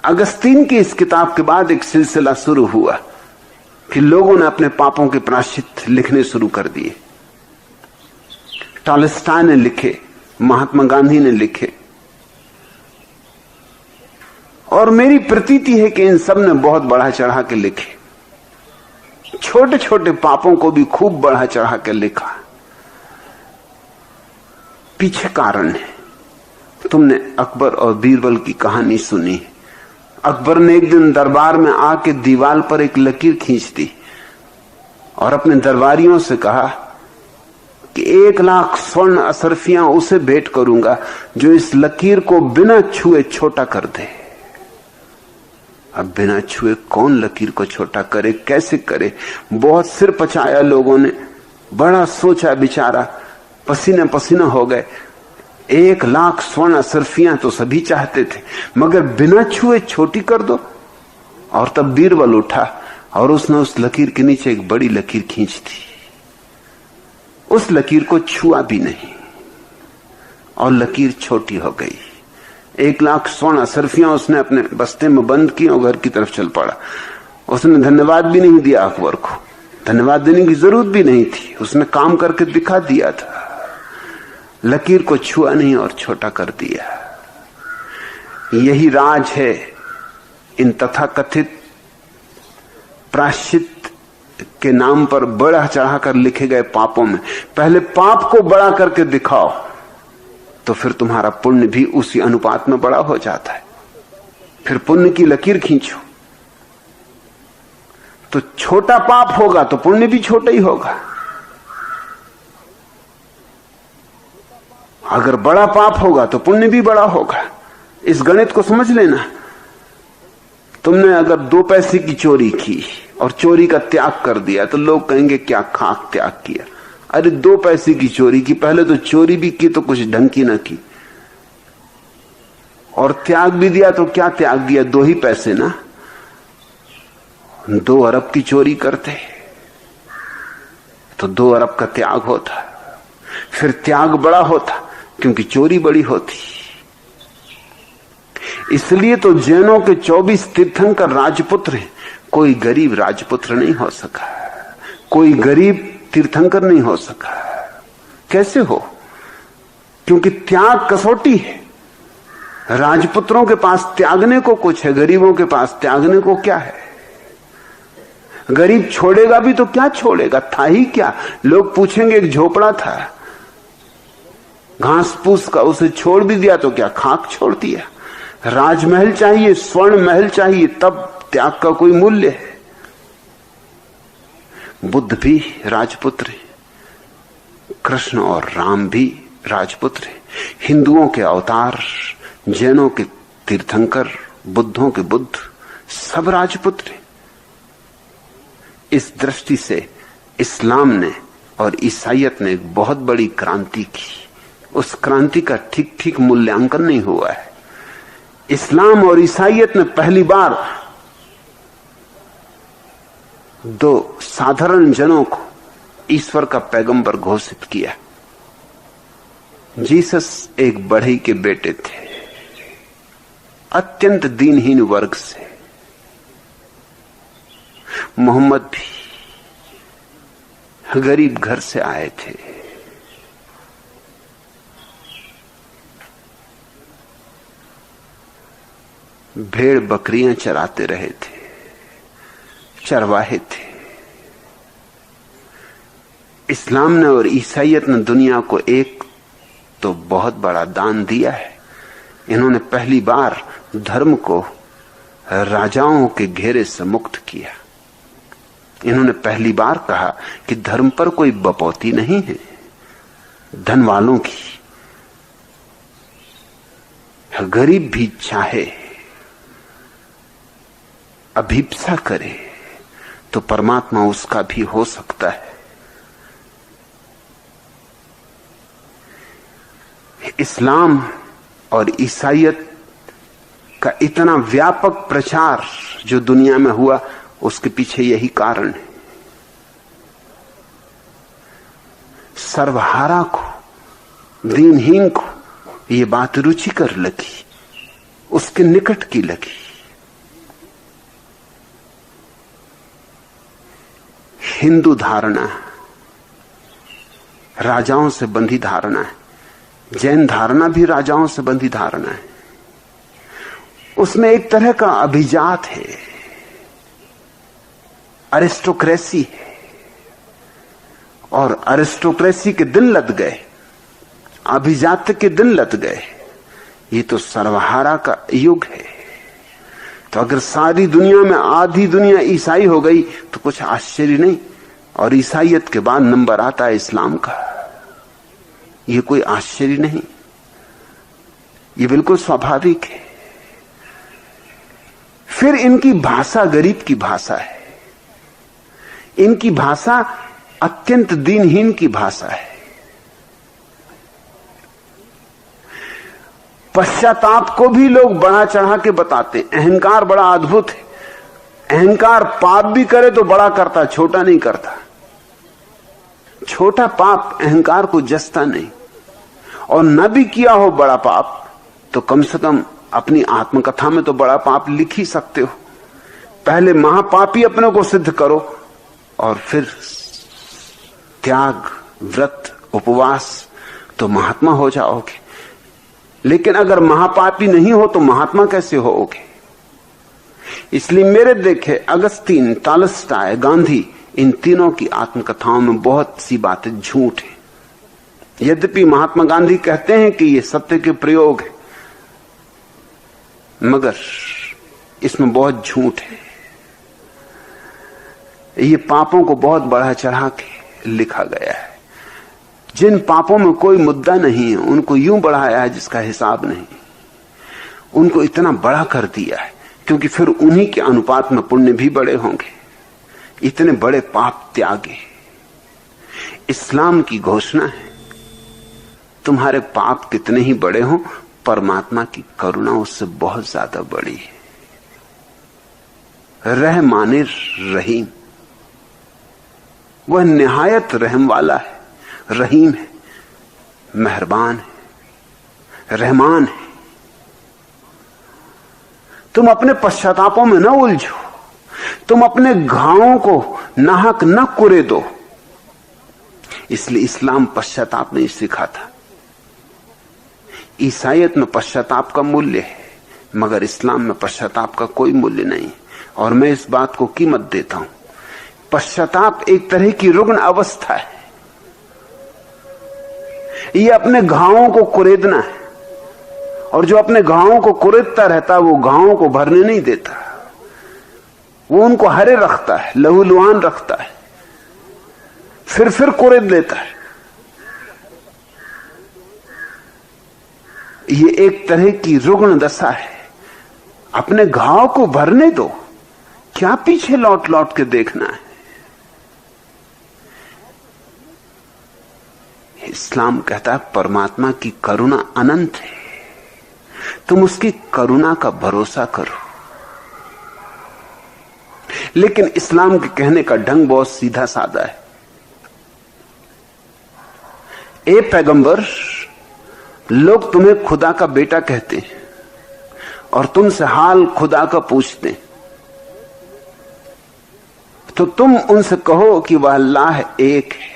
अगस्तीन की इस किताब के बाद एक सिलसिला शुरू हुआ कि लोगों ने अपने पापों के प्रायश्चित लिखने शुरू कर दिए। टॉलस्टॉय ने लिखे, महात्मा गांधी ने लिखे, और मेरी प्रतीति है कि इन सब ने बहुत बढ़ा चढ़ा के लिखे। छोटे छोटे पापों को भी खूब बढ़ा चढ़ा के लिखा। पीछे कारण है। तुमने अकबर और बीरबल की कहानी सुनी। अकबर ने एक दिन दरबार में आके दीवार पर एक लकीर खींच दी और अपने दरबारियों से कहा कि 1,00,000 स्वर्ण असरफियां उसे भेंट करूंगा जो इस लकीर को बिना छुए छोटा कर दे। अब बिना छुए कौन लकीर को छोटा करे, कैसे करे? बहुत सिर पचाया लोगों ने, बड़ा सोचा विचारा, पसीने पसीना हो गए। 1,00,000 स्वर्ण असरफियां तो सभी चाहते थे, मगर बिना छुए छोटी कर दो। और तब बीरबल उठा और उसने उस लकीर के नीचे एक बड़ी लकीर खींच दी। उस लकीर को छुआ भी नहीं और लकीर छोटी हो गई। 1,00,000 स्वर्ण असरफियां उसने अपने बस्ते में बंद की और घर की तरफ चल पड़ा। उसने धन्यवाद भी नहीं दिया अकबर को, धन्यवाद देने की जरूरत भी नहीं थी। उसने काम करके दिखा दिया था। लकीर को छुआ नहीं और छोटा कर दिया। यही राज है इन तथाकथित प्रायश्चित के नाम पर बड़ा चढ़ाकर लिखे गए पापों में। पहले पाप को बड़ा करके दिखाओ तो फिर तुम्हारा पुण्य भी उसी अनुपात में बड़ा हो जाता है। फिर पुण्य की लकीर खींचो तो छोटा पाप होगा तो पुण्य भी छोटा ही होगा। अगर बड़ा पाप होगा तो पुण्य भी बड़ा होगा। इस गणित को समझ लेना। तुमने अगर 2 पैसे की चोरी की और चोरी का त्याग कर दिया तो लोग कहेंगे क्या खाक त्याग किया। अरे 2 पैसे की चोरी की, पहले तो चोरी भी की तो कुछ ढंग की ना की, और त्याग भी दिया तो क्या त्याग दिया? 2 ही पैसे ना। 2 अरब की चोरी करते तो 2 अरब का त्याग होता, फिर त्याग बड़ा होता क्योंकि चोरी बड़ी होती। इसलिए तो जैनों के 24 तीर्थंकर राजपुत्र हैं। कोई गरीब राजपुत्र नहीं हो सका, कोई गरीब तीर्थंकर नहीं हो सका। कैसे हो? क्योंकि त्याग कसौटी है। राजपुत्रों के पास त्यागने को कुछ है, गरीबों के पास त्यागने को क्या है? गरीब छोड़ेगा भी तो क्या छोड़ेगा, था ही क्या? लोग पूछेंगे एक झोपड़ा था, घास फूस का, उसे छोड़ भी दिया तो क्या खाक छोड़ दिया? राजमहल चाहिए, स्वर्ण महल चाहिए, तब त्याग का कोई मूल्य है। बुद्ध भी राजपुत्र है, कृष्ण और राम भी राजपुत्र है, हिंदुओं के अवतार, जैनों के तीर्थंकर बुद्धों के बुद्ध सब राजपूत थे। इस दृष्टि से इस्लाम ने और ईसाइयत ने एक बहुत बड़ी क्रांति की। उस क्रांति का ठीक ठीक मूल्यांकन नहीं हुआ है। इस्लाम और ईसाइयत ने पहली बार दो साधारण जनों को ईश्वर का पैगंबर घोषित किया। जीसस एक बढ़ई के बेटे थे, अत्यंत दीनहीन वर्ग से। मोहम्मद भी गरीब घर से आए थे। भेड़ बकरियां चराते रहे थे, चरवाहे थे। इस्लाम ने और ईसाइयत ने दुनिया को एक तो बहुत बड़ा दान दिया है। इन्होंने पहली बार धर्म को राजाओं के घेरे से मुक्त किया। इन्होंने पहली बार कहा कि धर्म पर कोई बपौती नहीं है। धन वालों की, गरीब भी चाहे अभिप्सा करे तो परमात्मा उसका भी हो सकता है। इस्लाम और ईसाइयत का इतना व्यापक प्रचार जो दुनिया में हुआ, उसके पीछे यही कारण है। सर्वहारा को, दीनहीन को ये बात रुचिकर लगी, उसके निकट की लगी। हिंदू धारणा राजाओं से बंधी धारणा है, जैन धारणा भी राजाओं से बंधी धारणा है। उसमें एक तरह का अभिजात है, अरिस्टोक्रेसी है, और अरिस्टोक्रेसी के दिन लद गए, अभिजात के दिन लद गए। ये तो सर्वहारा का युग है। तो अगर सारी दुनिया में आधी दुनिया ईसाई हो गई तो कुछ आश्चर्य नहीं। और ईसाइयत के बाद नंबर आता है इस्लाम का। ये कोई आश्चर्य नहीं, ये बिल्कुल स्वाभाविक है। फिर इनकी भाषा गरीब की भाषा है। इनकी भाषा अत्यंत दीनहीन की भाषा है। पश्चाताप को भी लोग बढ़ा चढ़ा के बताते। अहंकार बड़ा अद्भुत है। अहंकार पाप भी करे तो बड़ा करता, छोटा नहीं करता। छोटा पाप अहंकार को जसता नहीं। और न भी किया हो बड़ा पाप तो कम से कम अपनी आत्मकथा में तो बड़ा पाप लिख ही सकते हो। पहले महापापी अपने को सिद्ध करो और फिर त्याग, व्रत, उपवास तो महात्मा हो जाओगे। लेकिन अगर महापापी नहीं हो तो महात्मा कैसे होगे? इसलिए मेरे देखे अगस्तीन, टॉलस्टॉय, गांधी, इन तीनों की आत्मकथाओं में बहुत सी बातें झूठ है। यद्यपि महात्मा गांधी कहते हैं कि ये सत्य के प्रयोग है, मगर इसमें बहुत झूठ है। ये पापों को बहुत बढ़ा चढ़ा के लिखा गया है। जिन पापों में कोई मुद्दा नहीं है उनको यूं बढ़ाया है जिसका हिसाब नहीं। उनको इतना बड़ा कर दिया है क्योंकि फिर उन्हीं के अनुपात में पुण्य भी बड़े होंगे। इतने बड़े पाप त्यागे। इस्लाम की घोषणा है, तुम्हारे पाप कितने ही बड़े हों, परमात्मा की करुणा उससे बहुत ज्यादा बड़ी है। रहमानिर रहीम, वह निहायत रहम वाला है, रहीम है, मेहरबान है, रहमान है। तुम अपने पश्चातापों में न उलझो, तुम अपने घावों को नाहक न कुरे दो। इसलिए इस्लाम पश्चाताप नहीं सिखाता। ईसाइयत में पश्चाताप का मूल्य है, मगर इस्लाम में पश्चाताप का कोई मूल्य नहीं। और मैं इस बात को कीमत देता हूं। पश्चाताप एक तरह की रुग्ण अवस्था है। ये अपने घावों को कुरेदना है, और जो अपने घावों को कुरेदता रहता है वो घावों को भरने नहीं देता। वो उनको हरे रखता है, लहूलुहान रखता है, फिर कुरेद लेता है। ये एक तरह की रुग्ण दशा है। अपने घाव को भरने दो, क्या पीछे लौट लौट के देखना है। इस्लाम कहता है परमात्मा की करुणा अनंत है, तुम उसकी करुणा का भरोसा करो। लेकिन इस्लाम के कहने का ढंग बहुत सीधा साधा है। ए पैगंबर, लोग तुम्हें खुदा का बेटा कहते हैं और तुमसे हाल खुदा का पूछते हैं, तो तुम उनसे कहो कि वह अल्लाह एक है।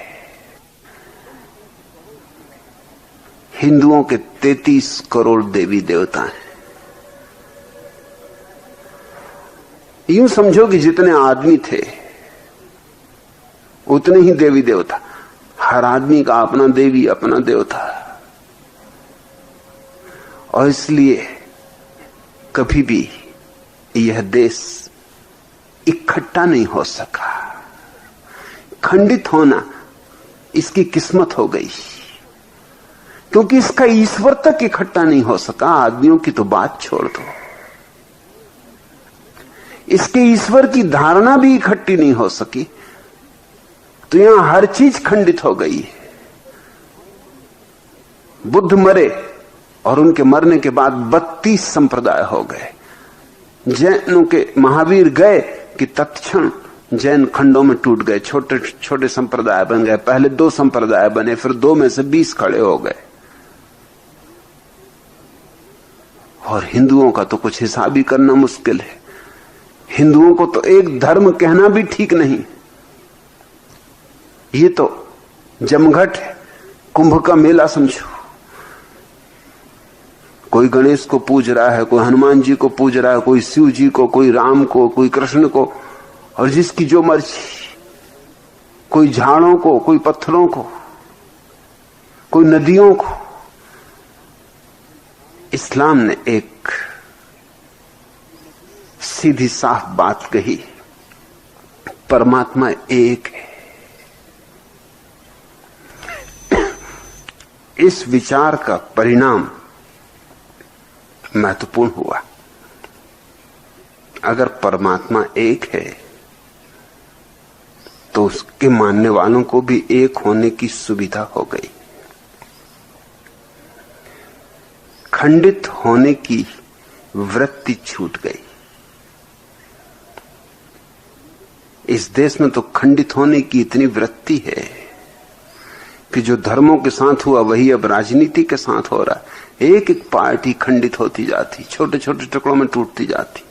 हिंदुओं के 33 करोड़ देवी देवता हैं। यूं समझो कि जितने आदमी थे उतने ही देवी देवता। हर आदमी का अपना देवी अपना देवता, और इसलिए कभी भी यह देश इकट्ठा नहीं हो सका। खंडित होना इसकी किस्मत हो गई, क्योंकि इसका ईश्वर तक इकट्ठा नहीं हो सका। आदमियों की तो बात छोड़ दो, इसके ईश्वर की धारणा भी इकट्ठी नहीं हो सकी, तो यहां हर चीज खंडित हो गई है। बुद्ध मरे और उनके मरने के बाद 32 संप्रदाय हो गए। जैनों के महावीर गए कि तत्क्षण जैन खंडों में टूट गए, छोटे छोटे संप्रदाय बन गए। पहले 2 संप्रदाय बने, फिर 2 में से 20 खड़े हो गए। और हिंदुओं का तो कुछ हिसाब ही करना मुश्किल है। हिंदुओं को तो एक धर्म कहना भी ठीक नहीं। ये तो जमघट है, कुंभ का मेला समझो। कोई गणेश को पूज रहा है, कोई हनुमान जी को पूज रहा है, कोई शिव जी को, कोई राम को, कोई कृष्ण को, और जिसकी जो मर्जी। कोई झाड़ों को, कोई पत्थरों को, कोई नदियों को। इस्लाम ने एक सीधी साफ बात कही, परमात्मा एक है। इस विचार का परिणाम महत्वपूर्ण हुआ। अगर परमात्मा एक है तो उसके मानने वालों को भी एक होने की सुविधा हो गई। खंडित होने की वृत्ति छूट गई। इस देश में तो खंडित होने की इतनी वृत्ति है कि जो धर्मों के साथ हुआ वही अब राजनीति के साथ हो रहा है। एक एक पार्टी खंडित होती जाती, छोटे छोटे टुकड़ों में टूटती जाती।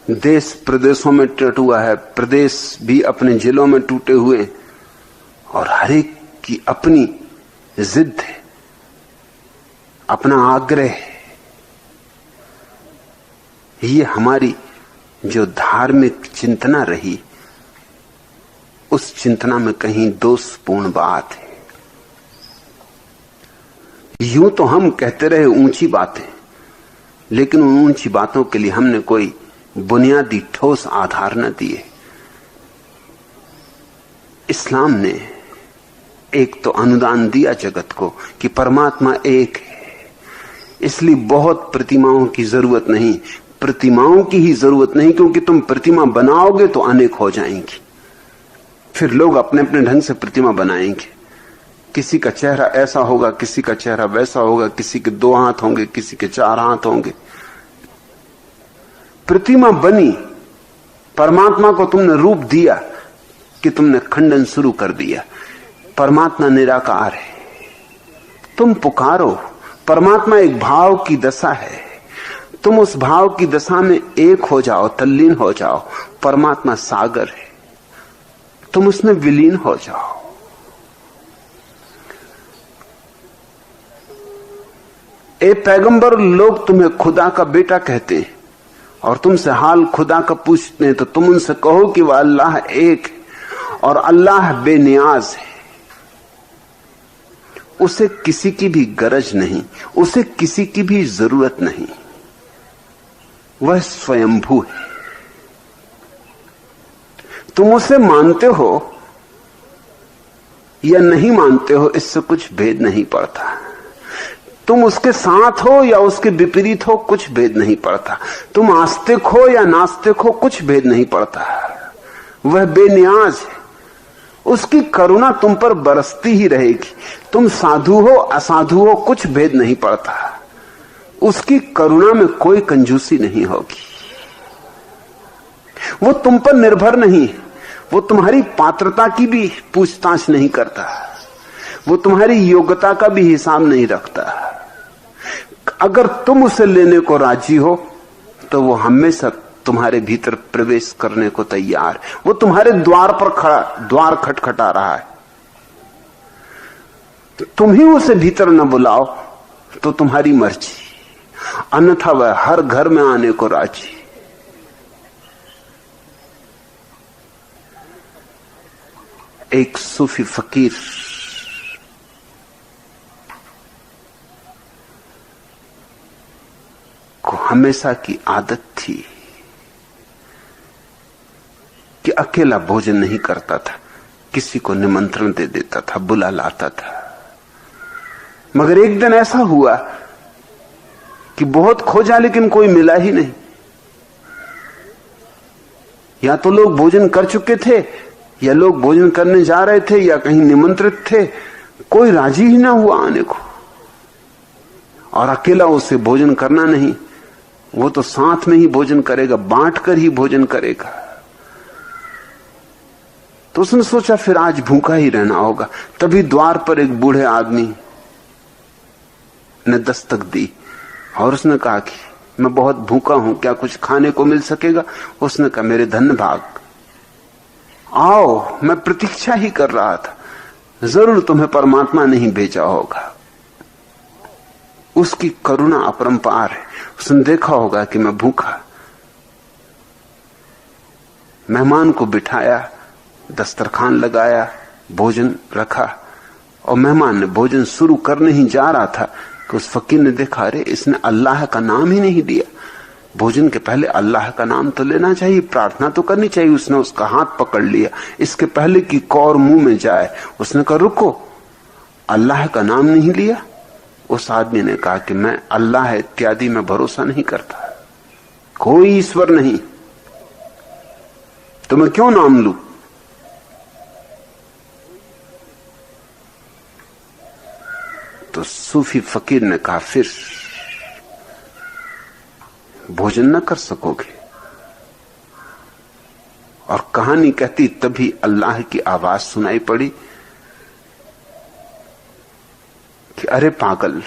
देश प्रदेशों में टूटा हुआ है, प्रदेश भी अपने जिलों में टूटे हुए, और हर एक की अपनी जिद है, अपना आग्रह है। ये हमारी जो धार्मिक चिंतना रही, उस चिंतना में कहीं दोषपूर्ण बात है। यूं तो हम कहते रहे ऊंची बातें, लेकिन उन ऊंची बातों के लिए हमने कोई बुनियादी ठोस आधार न दिए। इस्लाम ने एक तो अनुदान दिया जगत को कि परमात्मा एक है, इसलिए बहुत प्रतिमाओं की जरूरत नहीं। प्रतिमाओं की ही जरूरत नहीं, क्योंकि तुम प्रतिमा बनाओगे तो अनेक हो जाएंगी। फिर लोग अपने अपने ढंग से प्रतिमा बनाएंगे। किसी का चेहरा ऐसा होगा, किसी का चेहरा वैसा होगा, किसी के 2 हाथ होंगे, किसी के 4 हाथ होंगे। प्रतिमा बनी, परमात्मा को तुमने रूप दिया कि तुमने खंडन शुरू कर दिया। परमात्मा निराकार है, तुम पुकारो। परमात्मा एक भाव की दशा है, तुम उस भाव की दशा में एक हो जाओ, तल्लीन हो जाओ। परमात्मा सागर है, तुम उसमें विलीन हो जाओ। ए पैगंबर, लोग तुम्हें खुदा का बेटा कहते हैं और तुमसे हाल खुदा का पूछते हैं, तो तुम उनसे कहो कि वह अल्लाह एक है और अल्लाह बेनियाज है। उसे किसी की भी गरज नहीं, उसे किसी की भी जरूरत नहीं। वह स्वयंभू है। तुम उसे मानते हो या नहीं मानते हो, इससे कुछ भेद नहीं पड़ता। तुम उसके साथ हो या उसके विपरीत हो, कुछ भेद नहीं पड़ता। तुम आस्तिक हो या नास्तिक हो, कुछ भेद नहीं पड़ता। वह बेनियाज है, उसकी करुणा तुम पर बरसती ही रहेगी। तुम साधु हो असाधु हो, कुछ भेद नहीं पड़ता। उसकी करुणा में कोई कंजूसी नहीं होगी। वो तुम पर निर्भर नहीं है, वो तुम्हारी पात्रता की भी पूछताछ नहीं करता, वो तुम्हारी योग्यता का भी हिसाब नहीं रखता। अगर तुम उसे लेने को राजी हो तो वो हमेशा तुम्हारे भीतर प्रवेश करने को तैयार है। वो तुम्हारे द्वार पर खड़ा, द्वार खटखटा रहा है। तो तुम ही उसे भीतर न बुलाओ तो तुम्हारी मर्जी, अन्यथा वह हर घर में आने को राजी। एक सूफी फकीर को हमेशा की आदत थी कि अकेला भोजन नहीं करता था, किसी को निमंत्रण दे देता था, बुला लाता था। मगर एक दिन ऐसा हुआ कि बहुत खोजा लेकिन कोई मिला ही नहीं। या तो लोग भोजन कर चुके थे, या लोग भोजन करने जा रहे थे, या कहीं निमंत्रित थे। कोई राजी ही ना हुआ आने को। और अकेला उसे भोजन करना नहीं, वो तो साथ में ही भोजन करेगा, बांट कर ही भोजन करेगा। तो उसने सोचा फिर आज भूखा ही रहना होगा। तभी द्वार पर एक बूढ़े आदमी ने दस्तक दी और उसने कहा कि मैं बहुत भूखा हूं, क्या कुछ खाने को मिल सकेगा? उसने कहा मेरे धन्य भाग, आओ, मैं प्रतीक्षा ही कर रहा था। जरूर तुम्हें परमात्मा नहीं भेजा होगा। उसकी करुणा अपरंपार है। उसने देखा होगा कि मैं भूखा। मेहमान को बिठाया, दस्तरखान लगाया, भोजन रखा, और मेहमान ने भोजन शुरू करने ही जा रहा था कि उस फकीर ने देखा, अरे इसने अल्लाह का नाम ही नहीं लिया। भोजन के पहले अल्लाह का नाम तो लेना चाहिए, प्रार्थना तो करनी चाहिए। उसने उसका हाथ पकड़ लिया इसके पहले कि कौर मुंह में जाए। उसने कहा रुको, अल्लाह का नाम नहीं लिया? उस आदमी ने कहा कि मैं अल्लाह इत्यादि में भरोसा नहीं करता, कोई ईश्वर नहीं, तो मैं क्यों नाम लूं? तो सूफी फकीर ने कहा फिर भोजन न कर सकोगे। और कहानी कहती तभी अल्लाह की आवाज सुनाई पड़ी कि अरे पागल,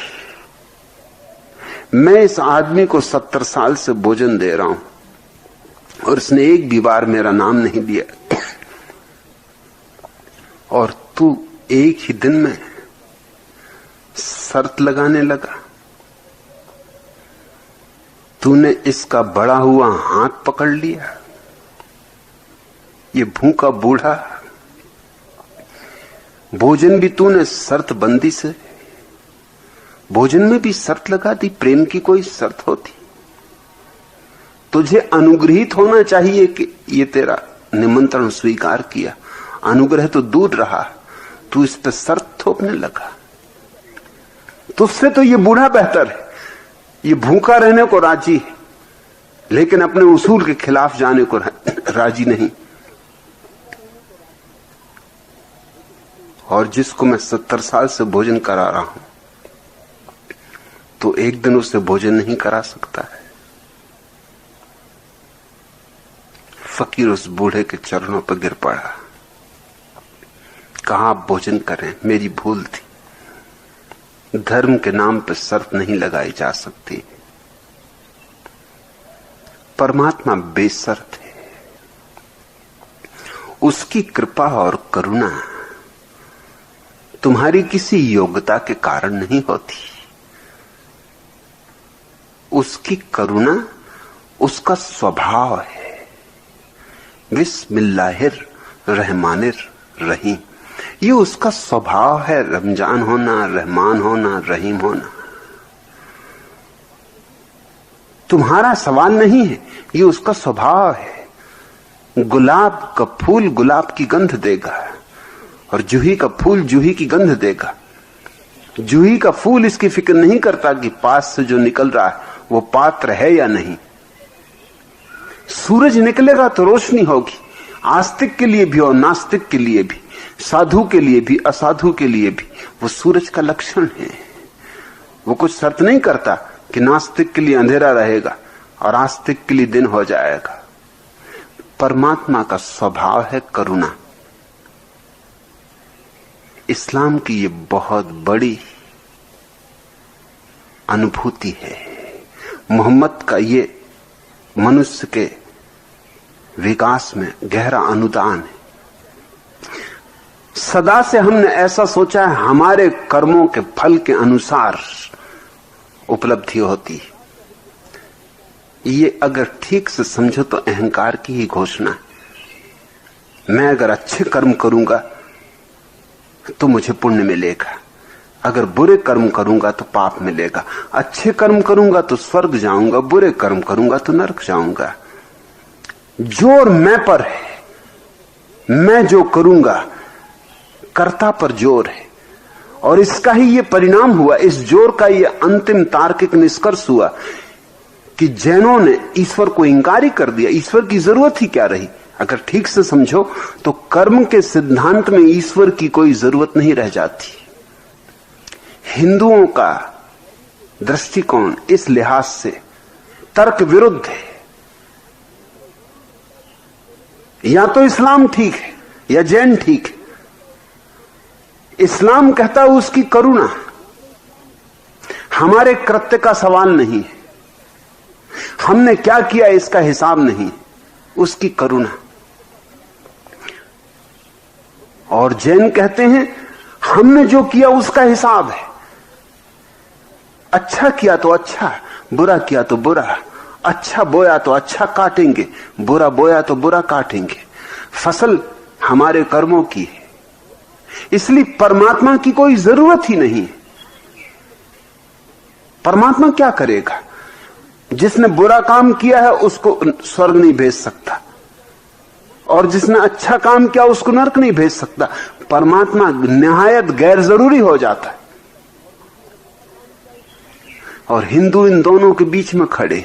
मैं इस आदमी को 70 साल से भोजन दे रहा हूं और इसने एक भी बार मेरा नाम नहीं लिया, और तू एक ही दिन में शर्त लगाने लगा। तूने इसका बड़ा हुआ हाथ पकड़ लिया। ये भूखा बूढ़ा, भोजन भी तूने शर्त बंदी से, भोजन में भी शर्त लगा दी। प्रेम की कोई शर्त होती? तुझे अनुग्रहित होना चाहिए कि ये तेरा निमंत्रण स्वीकार किया, अनुग्रह तो दूर रहा, तू इस पर शर्त थोपने लगा। तुझसे तो ये बूढ़ा बेहतर है, ये भूखा रहने को राजी है लेकिन अपने उसूल के खिलाफ जाने को राजी नहीं। और जिसको मैं 70 साल से भोजन करा रहा हूं, तो एक दिन उसे भोजन नहीं करा सकता है। फकीर उस बूढ़े के चरणों पर गिर पड़ा, कहा आप भोजन करें, मेरी भूल थी। धर्म के नाम पर शर्त नहीं लगाई जा सकती। परमात्मा बेशर्त है, उसकी कृपा और करुणा तुम्हारी किसी योग्यता के कारण नहीं होती। उसकी करुणा उसका स्वभाव है। बिस्मिल्लाहिर रहमानिर रहीम, ये उसका स्वभाव है। रमजान होना, रहमान होना, रहीम होना तुम्हारा सवाल नहीं है, ये उसका स्वभाव है। गुलाब का फूल गुलाब की गंध देगा और जूही का फूल जूही की गंध देगा। जूही का फूल इसकी फिक्र नहीं करता कि पास से जो निकल रहा है वो पात्र है या नहीं। सूरज निकलेगा तो रोशनी होगी, आस्तिक के लिए भी और नास्तिक के लिए भी, साधु के लिए भी असाधु के लिए भी वो सूरज का लक्षण है। वो कुछ शर्त नहीं करता कि नास्तिक के लिए अंधेरा रहेगा और आस्तिक के लिए दिन हो जाएगा। परमात्मा का स्वभाव है करुणा। इस्लाम की ये बहुत बड़ी अनुभूति है। मोहम्मद का ये मनुष्य के विकास में गहरा अनुदान है। सदा से हमने ऐसा सोचा है हमारे कर्मों के फल के अनुसार उपलब्धि होती है। ये अगर ठीक से समझो तो अहंकार की ही घोषणा है। मैं अगर अच्छे कर्म करूंगा तो मुझे पुण्य मिलेगा, अगर बुरे कर्म करूंगा तो पाप मिलेगा। अच्छे कर्म करूंगा तो स्वर्ग जाऊंगा, बुरे कर्म करूंगा तो नरक जाऊंगा। जोर मैं पर है, मैं जो करूंगा कर्ता पर जोर है, और इसका ही ये परिणाम हुआ। इस जोर का ये अंतिम तार्किक निष्कर्ष हुआ कि जैनों ने ईश्वर को इंकार ही कर दिया। ईश्वर की जरूरत ही क्या रही? अगर ठीक से समझो तो कर्म के सिद्धांत में ईश्वर की कोई जरूरत नहीं रह जाती। हिंदुओं का दृष्टिकोण इस लिहाज से तर्क विरुद्ध है। या तो इस्लाम ठीक है या जैन ठीक है। इस्लाम कहता है उसकी करुणा, हमारे कृत्य का सवाल नहीं है, हमने क्या किया इसका हिसाब नहीं, उसकी करुणा। और जैन कहते हैं हमने जो किया उसका हिसाब है। अच्छा किया तो अच्छा, बुरा किया तो बुरा। अच्छा बोया तो अच्छा काटेंगे, बुरा बोया तो बुरा काटेंगे। फसल हमारे कर्मों की है, इसलिए परमात्मा की कोई जरूरत ही नहीं। परमात्मा क्या करेगा? जिसने बुरा काम किया है उसको स्वर्ग नहीं भेज सकता, और जिसने अच्छा काम किया उसको नरक नहीं भेज सकता। परमात्मा निहायत गैर जरूरी हो जाता है। और हिंदू इन दोनों के बीच में खड़े,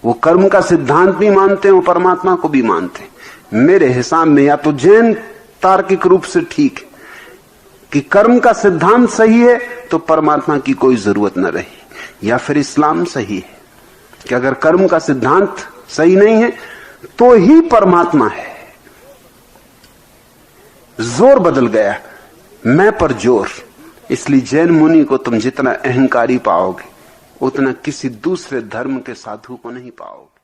वो कर्म का सिद्धांत भी मानते हैं और परमात्मा को भी मानते हैं। मेरे हिसाब में या तो जैन तार्किक रूप से ठीक है कि कर्म का सिद्धांत सही है तो परमात्मा की कोई जरूरत न रही, या फिर इस्लाम सही है कि अगर कर्म का सिद्धांत सही नहीं है तो ही परमात्मा है। जोर बदल गया, मैं पर जोर। इसलिए जैन मुनि को तुम जितना अहंकारी पाओगे उतना किसी दूसरे धर्म के साधु को नहीं पाओगे।